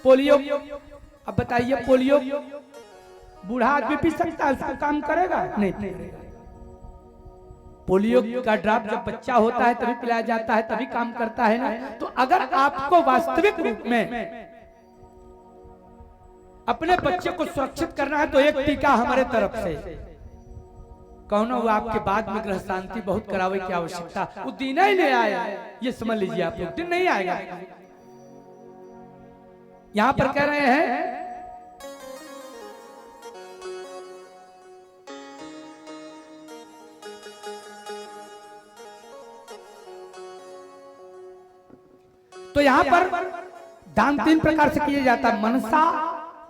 पोलियो, अब बताइए पोलियो बूढ़ा आदमी पी सकता है, उसको काम करेगा? नहीं करेगा। पोलियो का ड्रॉप जब बच्चा होता है तभी पिलाया जाता है, तभी काम करता है ना। तो अगर आपको वास्तविक रूप में अपने बच्चे को सुरक्षित करना है तो एक टीका हमारे तरफ से, कौन वो आपके बाद में ग्रह शांति बहुत करावे की आवश्यकता, वो दिन ही नहीं आया, ये समझ लीजिए आप लोग, दिन नहीं आएगा। यहां पर कह रहे हैं तो यहां पर दान 3 प्रकार से किया जाता है, मनसा,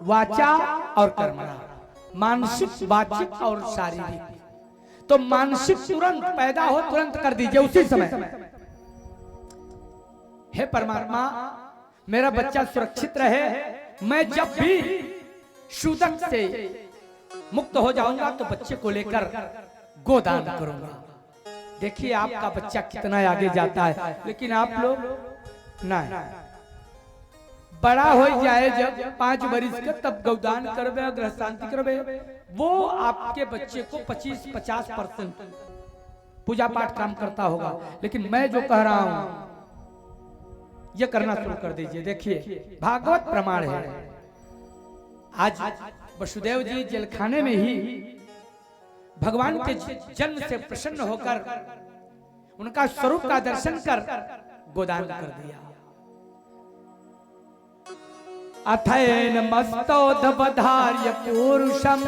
वाचा और कर्मणा। मानसिक, वाचिक और शारीरिक। तो मानसिक तुरंत पैदा हो तुरंत कर दीजिए उसी समय, हे परमात्मा मेरा बच्चा सुरक्षित रहे, मैं जब भी शूदक से मुक्त हो जाऊंगा तो बच्चे को लेकर गोदान करूंगा। देखिए आपका बच्चा कितना आगे जाता है, लेकिन आप लोग नहीं, बड़ा हो जाए जब 5 बरिस का तब गौदान करवे, ग्रह शांति करवे, वो आपके बच्चे को 25-50% पूजा पाठ काम करता होगा। लेकिन मैं जो कह रहा हूं ये करना शुरू कर दीजिए। देखिए भागवत प्रमाण है। आज वसुदेव जी जेलखाने में ही भगवान के जन्म से प्रसन्न होकर उनका स्वरूप का दर्शन कर गोदान कर दिया। अथैन मस्तोदवधार्य पुरुषम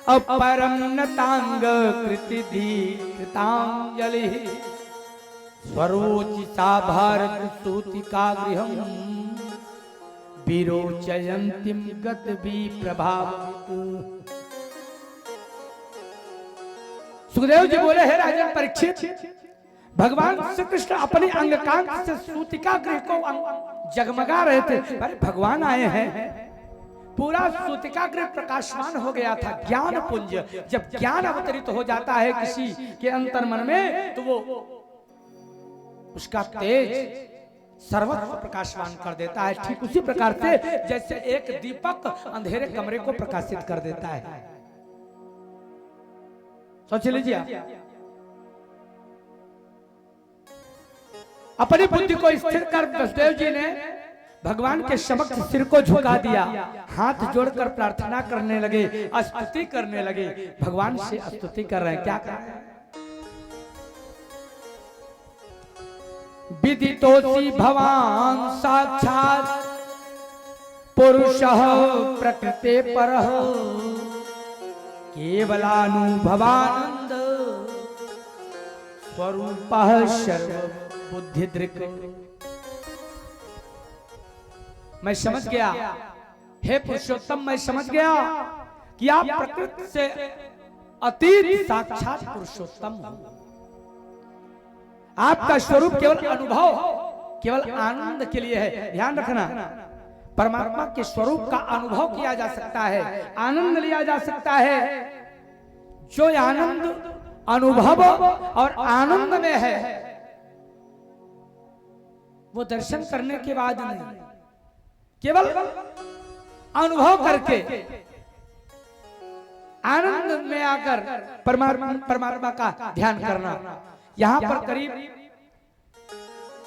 अपरम नतांग कृतिधि कृतांजलि स्वरोचिता भारत सूतिका गृहम विरोचयन्तीम गत भी प्रभावित। सुखदेव जी बोले, हे राजन परीक्षित, भगवान श्री कृष्ण अपने अंगकांत से सूतिका गृह को जगमगा रहे थे। अरे भगवान आए हैं। पूरा सूतिका गृह प्रकाशमान हो गया था। ज्ञान पुंज, जब ज्ञान अवतरित हो जाता है किसी के अंतर मन में तो वो उसका तेज सर्वत्र प्रकाशमान कर देता है। ठीक उसी प्रकार से जैसे एक दीपक अंधेरे कमरे को प्रकाशित कर देता है। सोच लीजिए आप। अपनी बुद्धि को स्थिर कर वसुदेव जी ने भगवान के समक्ष सिर को झुका दिया, हाथ जोड़कर प्रार्थना करने लगे, स्तुति करने लगे। भगवान से स्तुति कर रहे हैं। क्या कर रहे हैं? विदितोऽसि भवान साक्षात् पुरुषः प्रकृते परः केवलानुभवानंद स्वरूपः सर्वबुद्धिदृक्। मैं समझ गया, हे पुरुषोत्तम, मैं समझ गया कि आप प्रकृति से अतीत साक्षात पुरुषोत्तम हो। आपका स्वरूप केवल अनुभव, केवल आनंद के लिए है। ध्यान रखना, परमात्मा के स्वरूप का अनुभव किया जा सकता है, आनंद लिया जा सकता है। जो आनंद अनुभव और आनंद में है वो दर्शन करने के बाद नहीं, केवल अनुभव करके आनंद में आकर परमात्मा का ध्यान करना। यहां पर करीब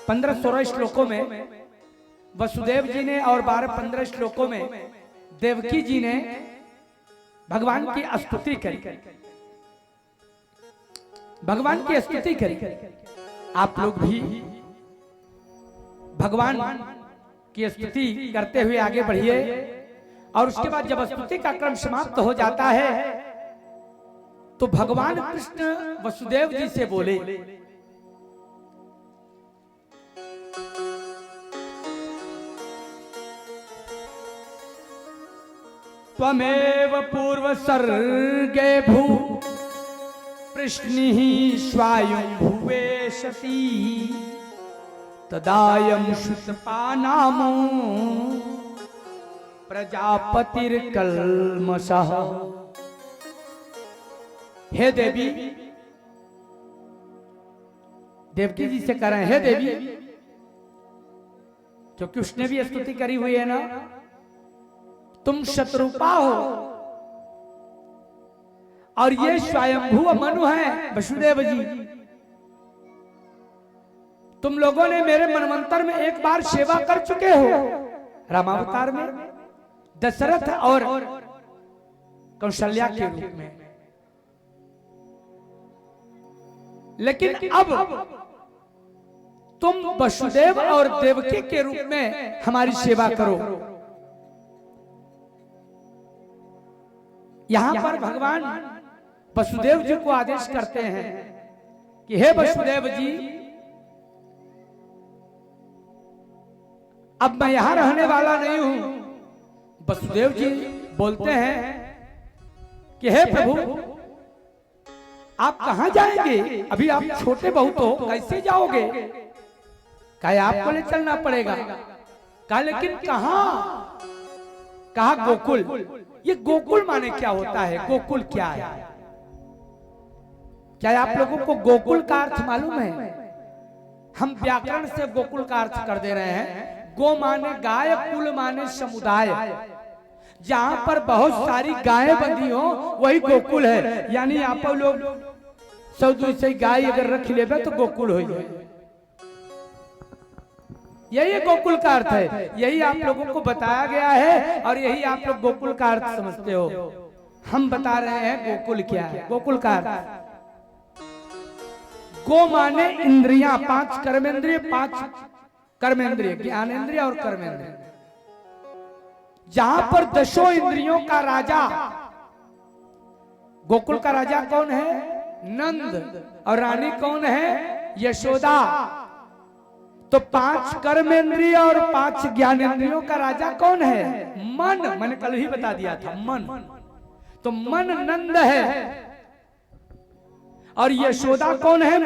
15-16 श्लोकों में वसुदेव जी ने और 12-15 श्लोकों में देवकी जी ने भगवान की स्तुति करी, भगवान की स्तुति करी। आप लोग भी भगवान की स्तुति करते हुए आगे बढ़िए। और उसके बाद जब स्तुति का क्रम समाप्त हो जाता है तो भगवान कृष्ण वसुदेव जी से बोले, त्वमेव पूर्व सर्गे भू प्रश्नि स्वायं भुवेशति तदायं श्रुतपानामो प्रजापतिर्कल्मषः। हे देवी, देवकी जी से कह रहे हैं, हे देवी, क्योंकि उसने भी स्तुति करी हुई है ना, तुम शतरूपा हो और ये स्वयंभू मनु है वसुदेव जी। तुम लोगों ने मेरे मनवंतर में एक बार सेवा कर चुके हो, रामावतार में दशरथ और कौशल्या के रूप में। लेकिन अब तुम वसुदेव और देवकी के रूप में हमारी सेवा करो। यहां पर भगवान वसुदेव जी को आदेश करते हैं कि हे वसुदेव जी, अब मैं यहां रहने वाला नहीं हूं। वसुदेव जी बोलते हैं कि हे प्रभु, आप कहां जाएंगे? अभी आप छोटे बहुत हो, कैसे जाओगे? कहे आपको ले चलना पड़ेगा। कहा लेकिन कहां? कहा गोकुल। ये गोकुल माने क्या होता है? गोकुल क्या है? क्या आप लोगों को गोकुल का अर्थ मालूम है? हम व्याकरण से गोकुल का अर्थ कर दे रहे हैं। गो माने गाय, कुल माने समुदाय। जहां पर बहुत सारी गायें बंधी हो वही गोकुल है। यानी आप लोग 100-200 गाय अगर रख लेबे तो गोकुल हो जाए। यही गोकुल का अर्थ है, यही आप लोगों को बताया गया है और यही आप लोग गोकुल का अर्थ समझते हो। हम बता रहे हैं गोकुल क्या है। गोकुल का अर्थ, गो माने इंद्रियां, 5 कर्मेंद्रिय, 5 कर्मेंद्रिय, ज्ञानेंद्रिय और कर्मेंद्रिय। जहां पर 10 इंद्रियों का राजा, गोकुल का राजा कौन है? नंद। और रानी कौन है? यशोदा। तो 5 कर्मेंद्रिय और 5 ज्ञानेंद्रियों का राजा कौन है? मन। मैंने कल ही बता दिया था, मन। तो मन नंद है और यशोदा कौन है?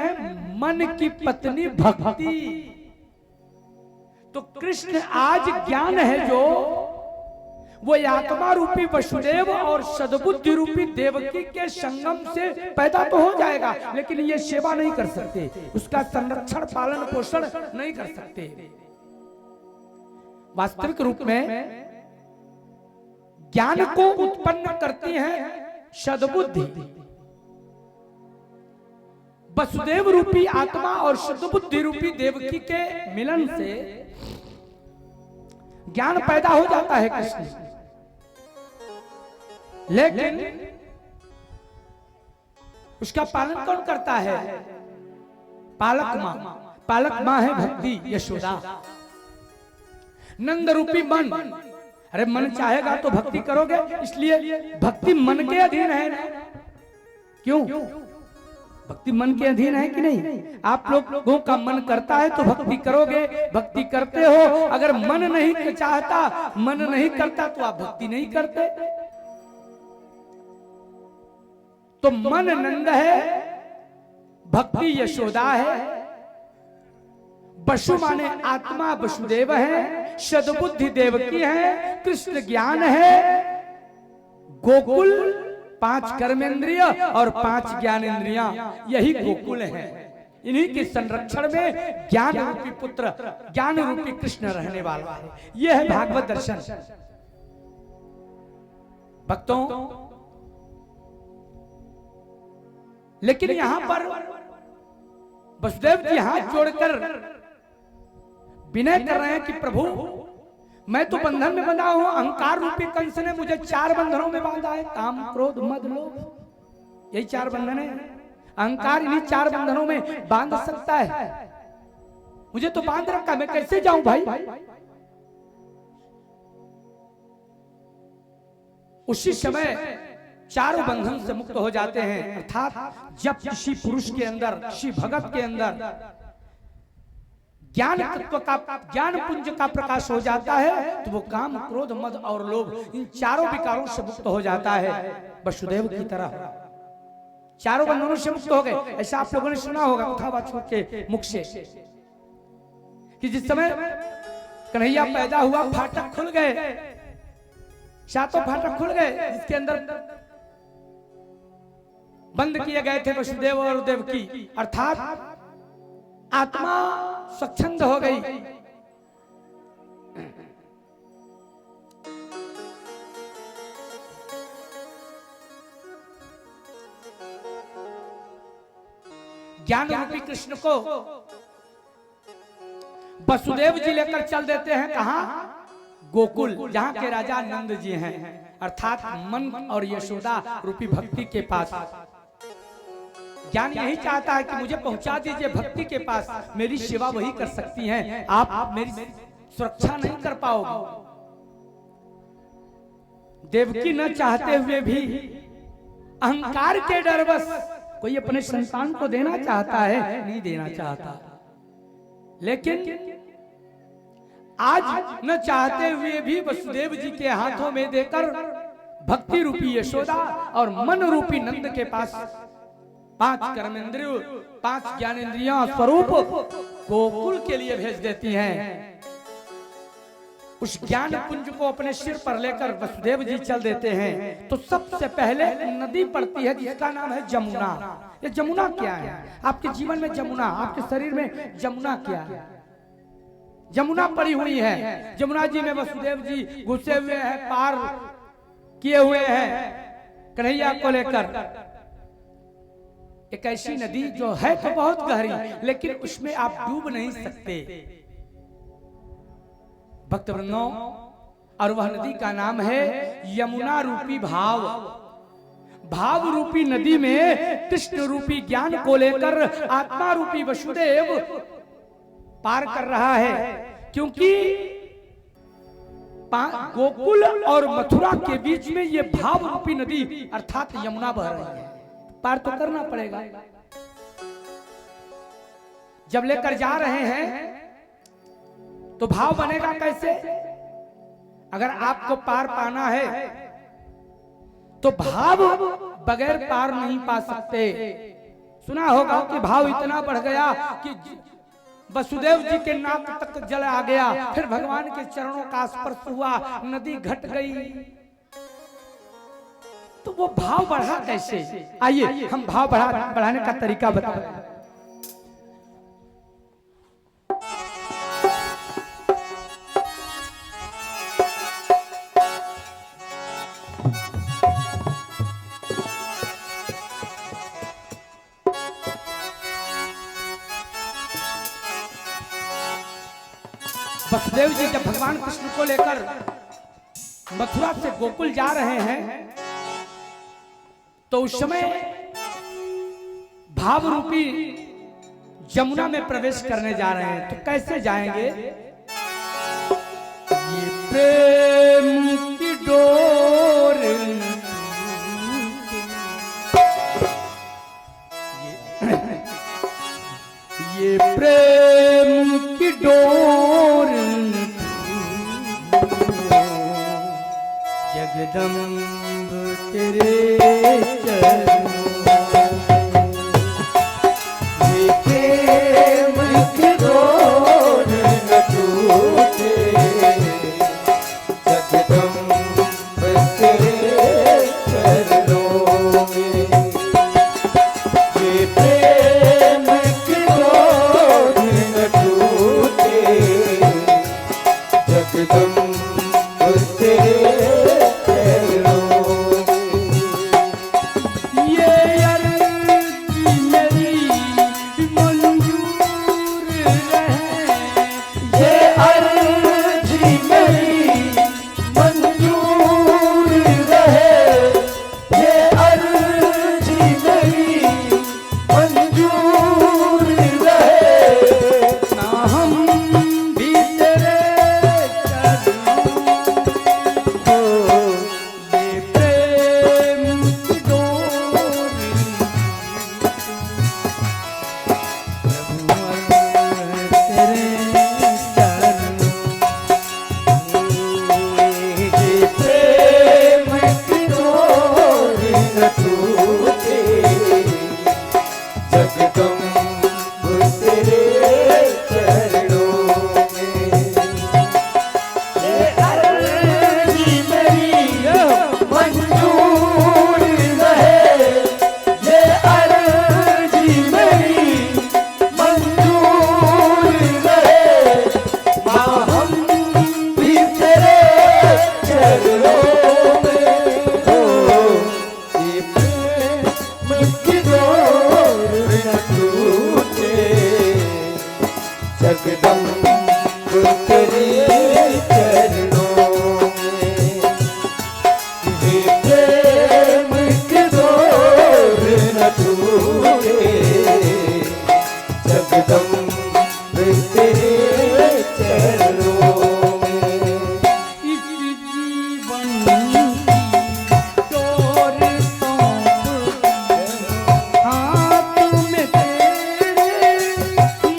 मन की पत्नी भक्ति। तो कृष्ण आज ज्ञान है जो, वो आत्मा रूपी वसुदेव और सद्बुद्धि रूपी देवकी के संगम से पैदा तो हो जाएगा, लेकिन ये सेवा नहीं कर सकते, उसका संरक्षण पालन पोषण नहीं कर सकते। वास्तविक रूप में ज्ञान को उत्पन्न करती है सद्बुद्धि। वसुदेव रूपी आत्मा और सद्बुद्धि रूपी देवकी के मिलन से ज्ञान पैदा हो जाता है कृष्ण। लेकिन उसका पालन कौन करता है? पालक मां। पालक मां है भक्ति, यशोदा। नंद रूपी मन, अरे मन चाहेगा तो भक्ति करोगे, इसलिए भक्ति मन के अधीन है ना। क्यों? भक्ति मन के अधीन है कि नहीं? आप लोगों का मन करता है तो भक्ति करोगे, भक्ति करते हो। अगर मन नहीं चाहता, मन नहीं करता तो आप भक्ति नहीं करते। तो मन नंद है, भक्ति यशोदा है, वसु माने आत्मा वसुदेव है, सद्बुद्धि देवकी है, कृष्ण ज्ञान है, गोकुल 5 कर्मेंद्रिय और 5 ज्ञानेंद्रियां, यही गोकुल है। इन्हीं के संरक्षण में ज्ञान रूपी पुत्र, ज्ञान रूपी कृष्ण रहने वाला है। यह है भागवत दर्शन। भक्तों, लेकिन यहां पर वसुदेव जी हाथ जोड़कर विनय कर रहे हैं कि प्रभु, मैं तो बंधन में बंधा हूं, अहंकार रूपी कंस ने मुझे 4 बंधनों में बांधा है। काम, क्रोध, मद, लोभ, यही 4 बंधन है। अहंकार इन्हीं 4 बंधनों में बांध सकता है। मुझे तो बांध रखा, मैं कैसे जाऊं भाई? उसी समय 4 बंधन से मुक्त हो जाते हैं। अर्थात जब किसी पुरुष के अंदर, किसी भगत के अंदर ज्ञान तत्व का, ज्ञान पुंज का प्रकाश हो जाता है, तो वो काम, क्रोध, मद और लोभ, इन 4 विकारों से मुक्त हो जाता है। वसुदेव की तरह 4 बंधनों से मुक्त हो गए। ऐसा आप लोगों ने सुना होगा कथावाचकों के मुख से कि जिस समय कन्हैया पैदा हुआ, फाटक खुल गए, 7 फाटक खुल गए, जिसके अंदर बंद किए गए थे वसुदेव और देवकी। अर्थात आत्मा स्वच्छंद हो गई। ज्ञान रूपी कृष्ण को वसुदेव जी लेकर चल देते हैं। कहां? गोकुल, जहां के राजा नंद जी हैं, अर्थात मन और यशोदा रूपी भक्ति के पास। ज्ञान यही चाहता है कि मुझे पहुंचा दीजिए भक्ति के पास, मेरी सेवा वही कर सकती हैं, आप मेरी सुरक्षा नहीं कर पाओगे। देवकी न चाहते हुए भी अहंकार के डरवश कोई अपने संतान को देना चाहता है, नहीं देना चाहता। लेकिन आज न चाहते हुए भी वसुदेव जी के हाथों में देकर भक्ति रूपी यशोदा और मन रूपी नंद के पास 5 कर्मेंद्रियों, 5 ज्ञानेंद्रियों स्वरूप गोकुल के लिए भेज देती हैं। उस ज्ञान पुंज को अपने सिर पर लेकर वसुदेव जी चल देते हैं। तो सबसे पहले नदी पड़ती है जिसका नाम है जमुना। ये जमुना क्या है? आपके जीवन में जमुना, आपके शरीर में जमुना क्या है? जमुना पड़ी हुई है। जमुना जी में वसुदेव जी घुसे हुए हैं, पार किए हुए हैं कन्हैया को लेकर। एक ऐसी नदी जो है तो बहुत गहरी, लेकिन उसमें आप डूब नहीं सकते। भक्तवृंदों, और वह नदी का नाम है यमुना रूपी भाव। भाव रूपी नदी में कृष्ण रूपी ज्ञान को लेकर आत्मा रूपी वसुदेव पार कर रहा है, क्योंकि गोकुल और मथुरा के बीच में ये भाव रूपी नदी अर्थात यमुना बह रही है, पार तो करना पड़ेगा। जब लेकर जा रहे हैं तो भाव बनेगा कैसे? अगर आपको पार पाना है तो भाव बगैर पार नहीं पा सकते। सुना होगा कि भाव इतना बढ़ गया कि वसुदेव जी के नाक तक जल आ गया, फिर भगवान के चरणों का स्पर्श हुआ, नदी घट गई। तो वो भाव बढ़ा कैसे? आइए हम भाव बढ़ाने का तरीका बताएं। वसुदेव जी जब भगवान कृष्ण को लेकर मथुरा से गोकुल जा रहे हैं तो उस समय भाव रूपी यमुना में प्रवेश करने जा रहे हैं। तो कैसे जाएंगे? ये प्रेम की डोर, ये प्रेम की डोर जगदम्ब तेरे चरणों, ये प्रेम की डोर न टूटे, जगदम्ब तेरे चरणों में, ये प्रेम की डोर न टूटे, जगदम्ब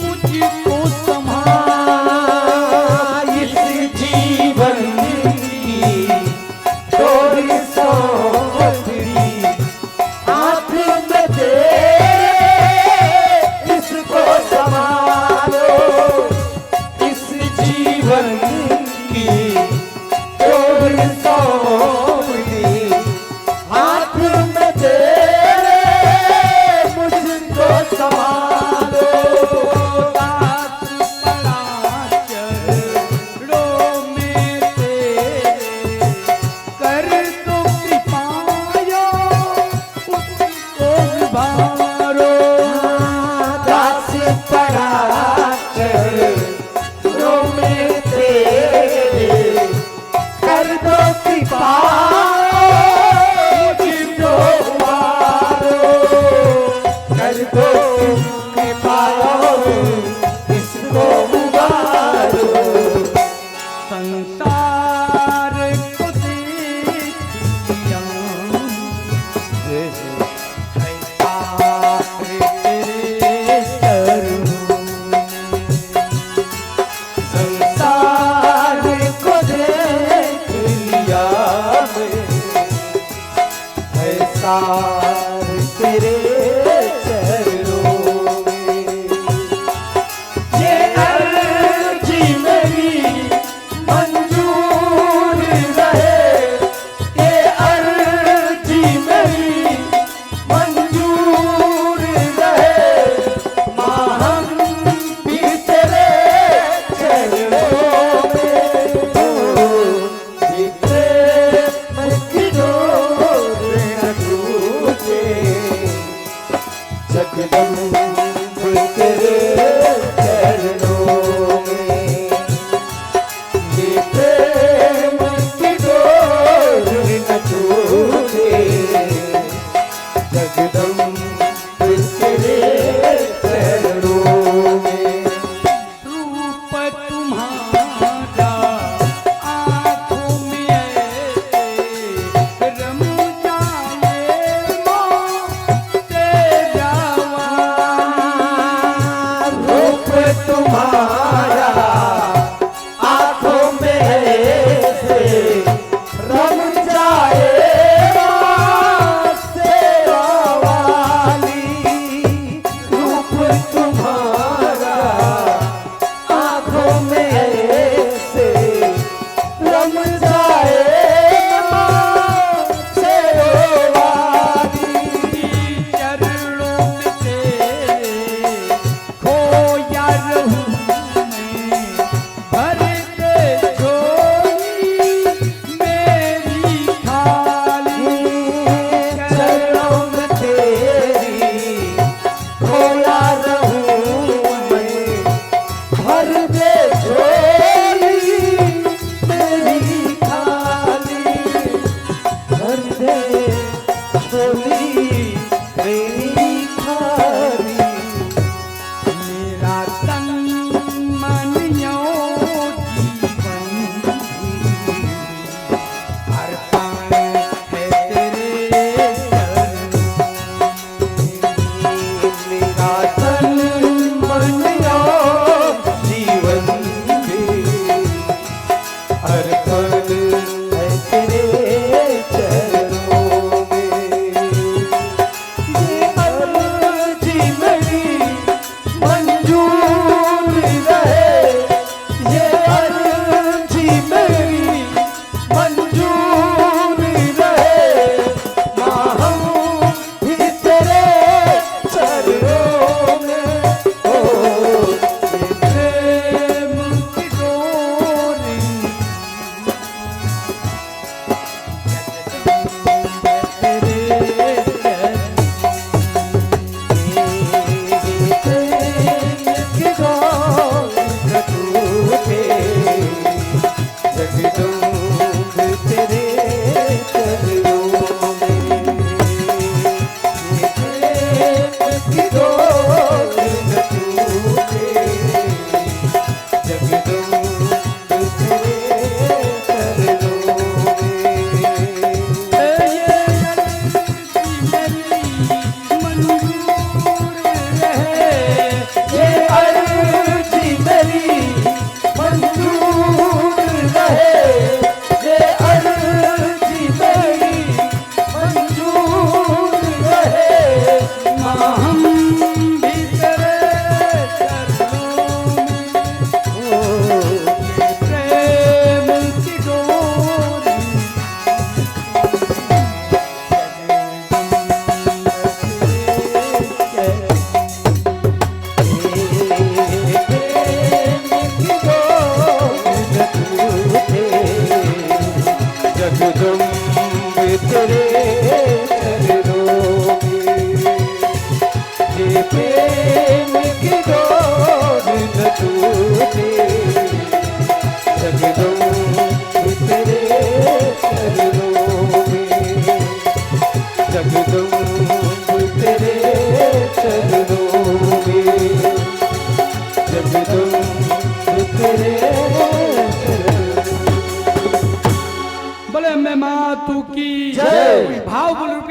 मुझको संभाल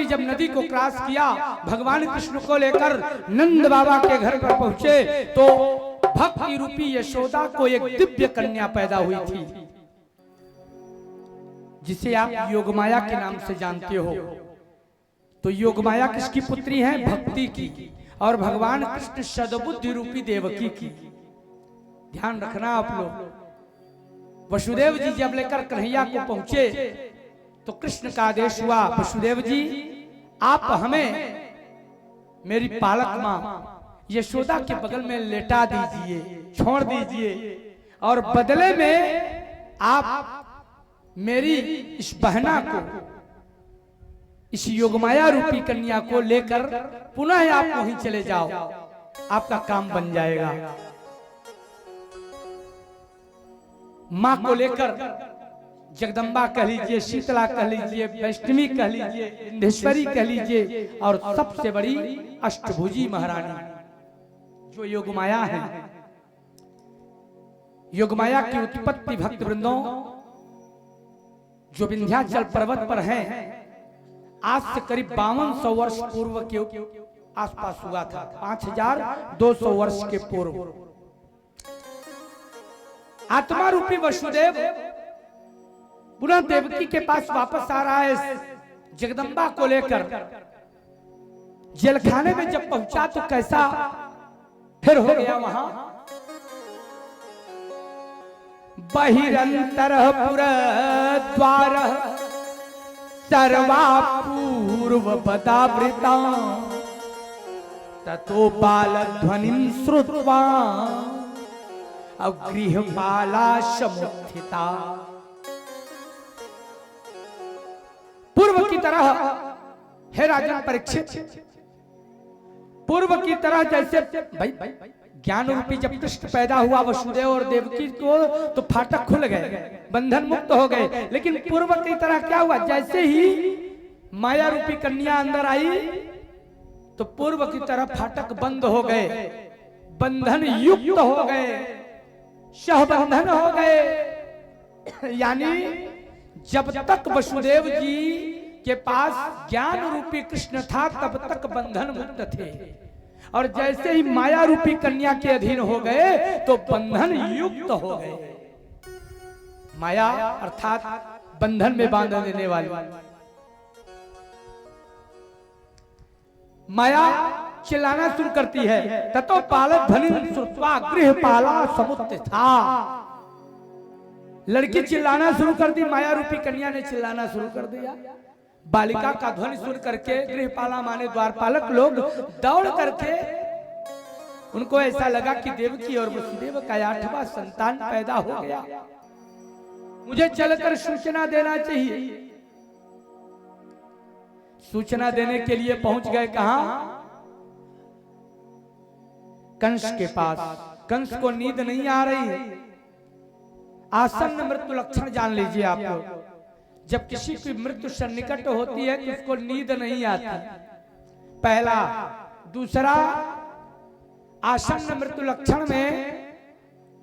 जब नदी को क्रॉस किया, भगवान कृष्ण को लेकर नंद बाबा के घर पर पहुंचे तो भक्ति रूपी यशोदा को एक दिव्य कन्या पैदा हुई थी, जिसे आप योगमाया के नाम से जानते हो। तो योगमाया किसकी पुत्री है? भक्ति की। और भगवान कृष्ण सद्बुद्धि रूपी देवकी की। ध्यान रखना आप लोग। वसुदेव जी जब लेकर कन्हैया को पहुंचे तो कृष्ण का आदेश हुआ, वसुदेव जी आप हमें मेरी पालक मां यशोदा के बगल में लेटा दीजिए, छोड़ दीजिए, और बदले में आप मेरी इस बहना को, इस योगमाया रूपी कन्या को लेकर पुनः आप वहीं चले जाओ, आपका काम बन जाएगा। मां को लेकर जगदम्बा कह लीजिए, शीतला कह लीजिए, वैष्णवी कह लीजिए, इंदेश्वरी कह लीजिए, और सबसे बड़ी अष्टभुजी महारानी जो योगमाया है। योगमाया की उत्पत्ति भक्त वृंदों जो विंध्याचल पर्वत पर हैं, आज से करीब 5200 वर्ष पूर्व के आसपास हुआ था, 5200 वर्ष के पूर्व। आत्मा रूपी वसुदेव पुनः देवकी के पास वापस आ रहा है जगदम्बा को लेकर। जेलखाने में जब पहुंचा तो कैसा फिर हो गया वहां। बहिरंतर पुर द्वार सर्वा पूर्व पदावृता ततो बाल ध्वनिं श्रुत्वा गृहपाला समुत्थिता। पूर्व की तरह हे राजन परीक्षित, पूर्व की तरह जैसे भाई ज्ञान रूपी जब कृष्ण पैदा हुआ वसुदेव और देवकी को तो फाटक खुल गए, बंधन मुक्त हो गए। लेकिन पूर्व की तरह क्या हुआ? जैसे ही माया रूपी कन्या अंदर आई तो पूर्व की तरह फाटक बंद हो गए, बंधन युक्त हो गए, सहबंधन हो गए। यानी जब तक वसुदेव जी के पास ज्ञान रूपी कृष्ण था तब तक बंधन मुक्त थे, और जैसे ही माया रूपी कन्या के अधीन हो गए तो बंधन युक्त हो गए। माया अर्थात बंधन में बांध देने वाली माया चिल्लाना शुरू करती है। ततो पालक ध्वनि श्रुत्वा गृहपाला समुत्थिता। लड़की चिल्लाना शुरू कर दी, माया रूपी कन्या ने चिल्लाना शुरू कर दिया। बालिका का ध्वनि सुन करके गृहपाला माने द्वारपालक लोग दौड़ करके, उनको ऐसा लगा कि देवकी और वसुदेव का 8वां संतान पैदा हो गया, मुझे चलकर सूचना देना चाहिए। सूचना देने के लिए पहुंच गए कहां? कंस के पास। कंस को नींद नहीं आ रही। आसन्न मृत्यु लक्षण जान लीजिए आप लोग। जब किसी की मृत्यु सन्निकट होती है तो उसको नींद नहीं आती, पहला। दूसरा, आसन्न मृत्यु लक्षण में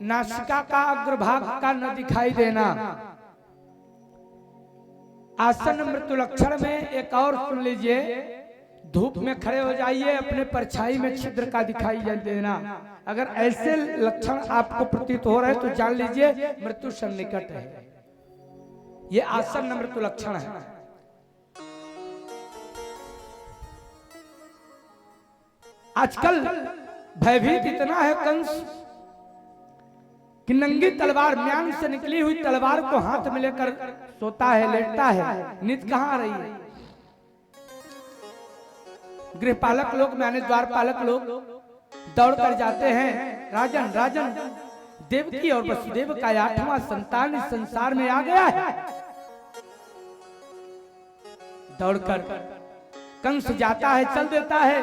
नासिका का अग्रभाग का न दिखाई देना। आसन्न मृत्यु लक्षण में एक और सुन लीजिए, धूप में खड़े हो जाइए, अपने परछाई में छिद्र का दिखाई देना। अगर ऐसे लक्षण आपको प्रतीत हो रहे तो जान लीजिए मृत्यु सन्निकट है। ये आसन्न मृत्यु लक्षण है। आजकल भयभीत इतना है कंस कि नंगी तलवार, म्यान से निकली हुई तलवार को हाथ में लेकर सोता है, लेटता है। नींद कहां आ रही है? गृहपालक लोग माने द्वारपालक लोग दौड़ कर जाते हैं, राजन राजन देवकी और वसुदेव का 8वां संतान इस संसार में आ गया है। दौड़कर कंस जाता है, चल देता है,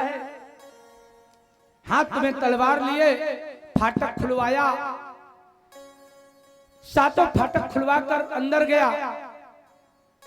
हाथ में तलवार लिए फाटक खुलवाया, 7 फाटक खुलवाकर अंदर गया।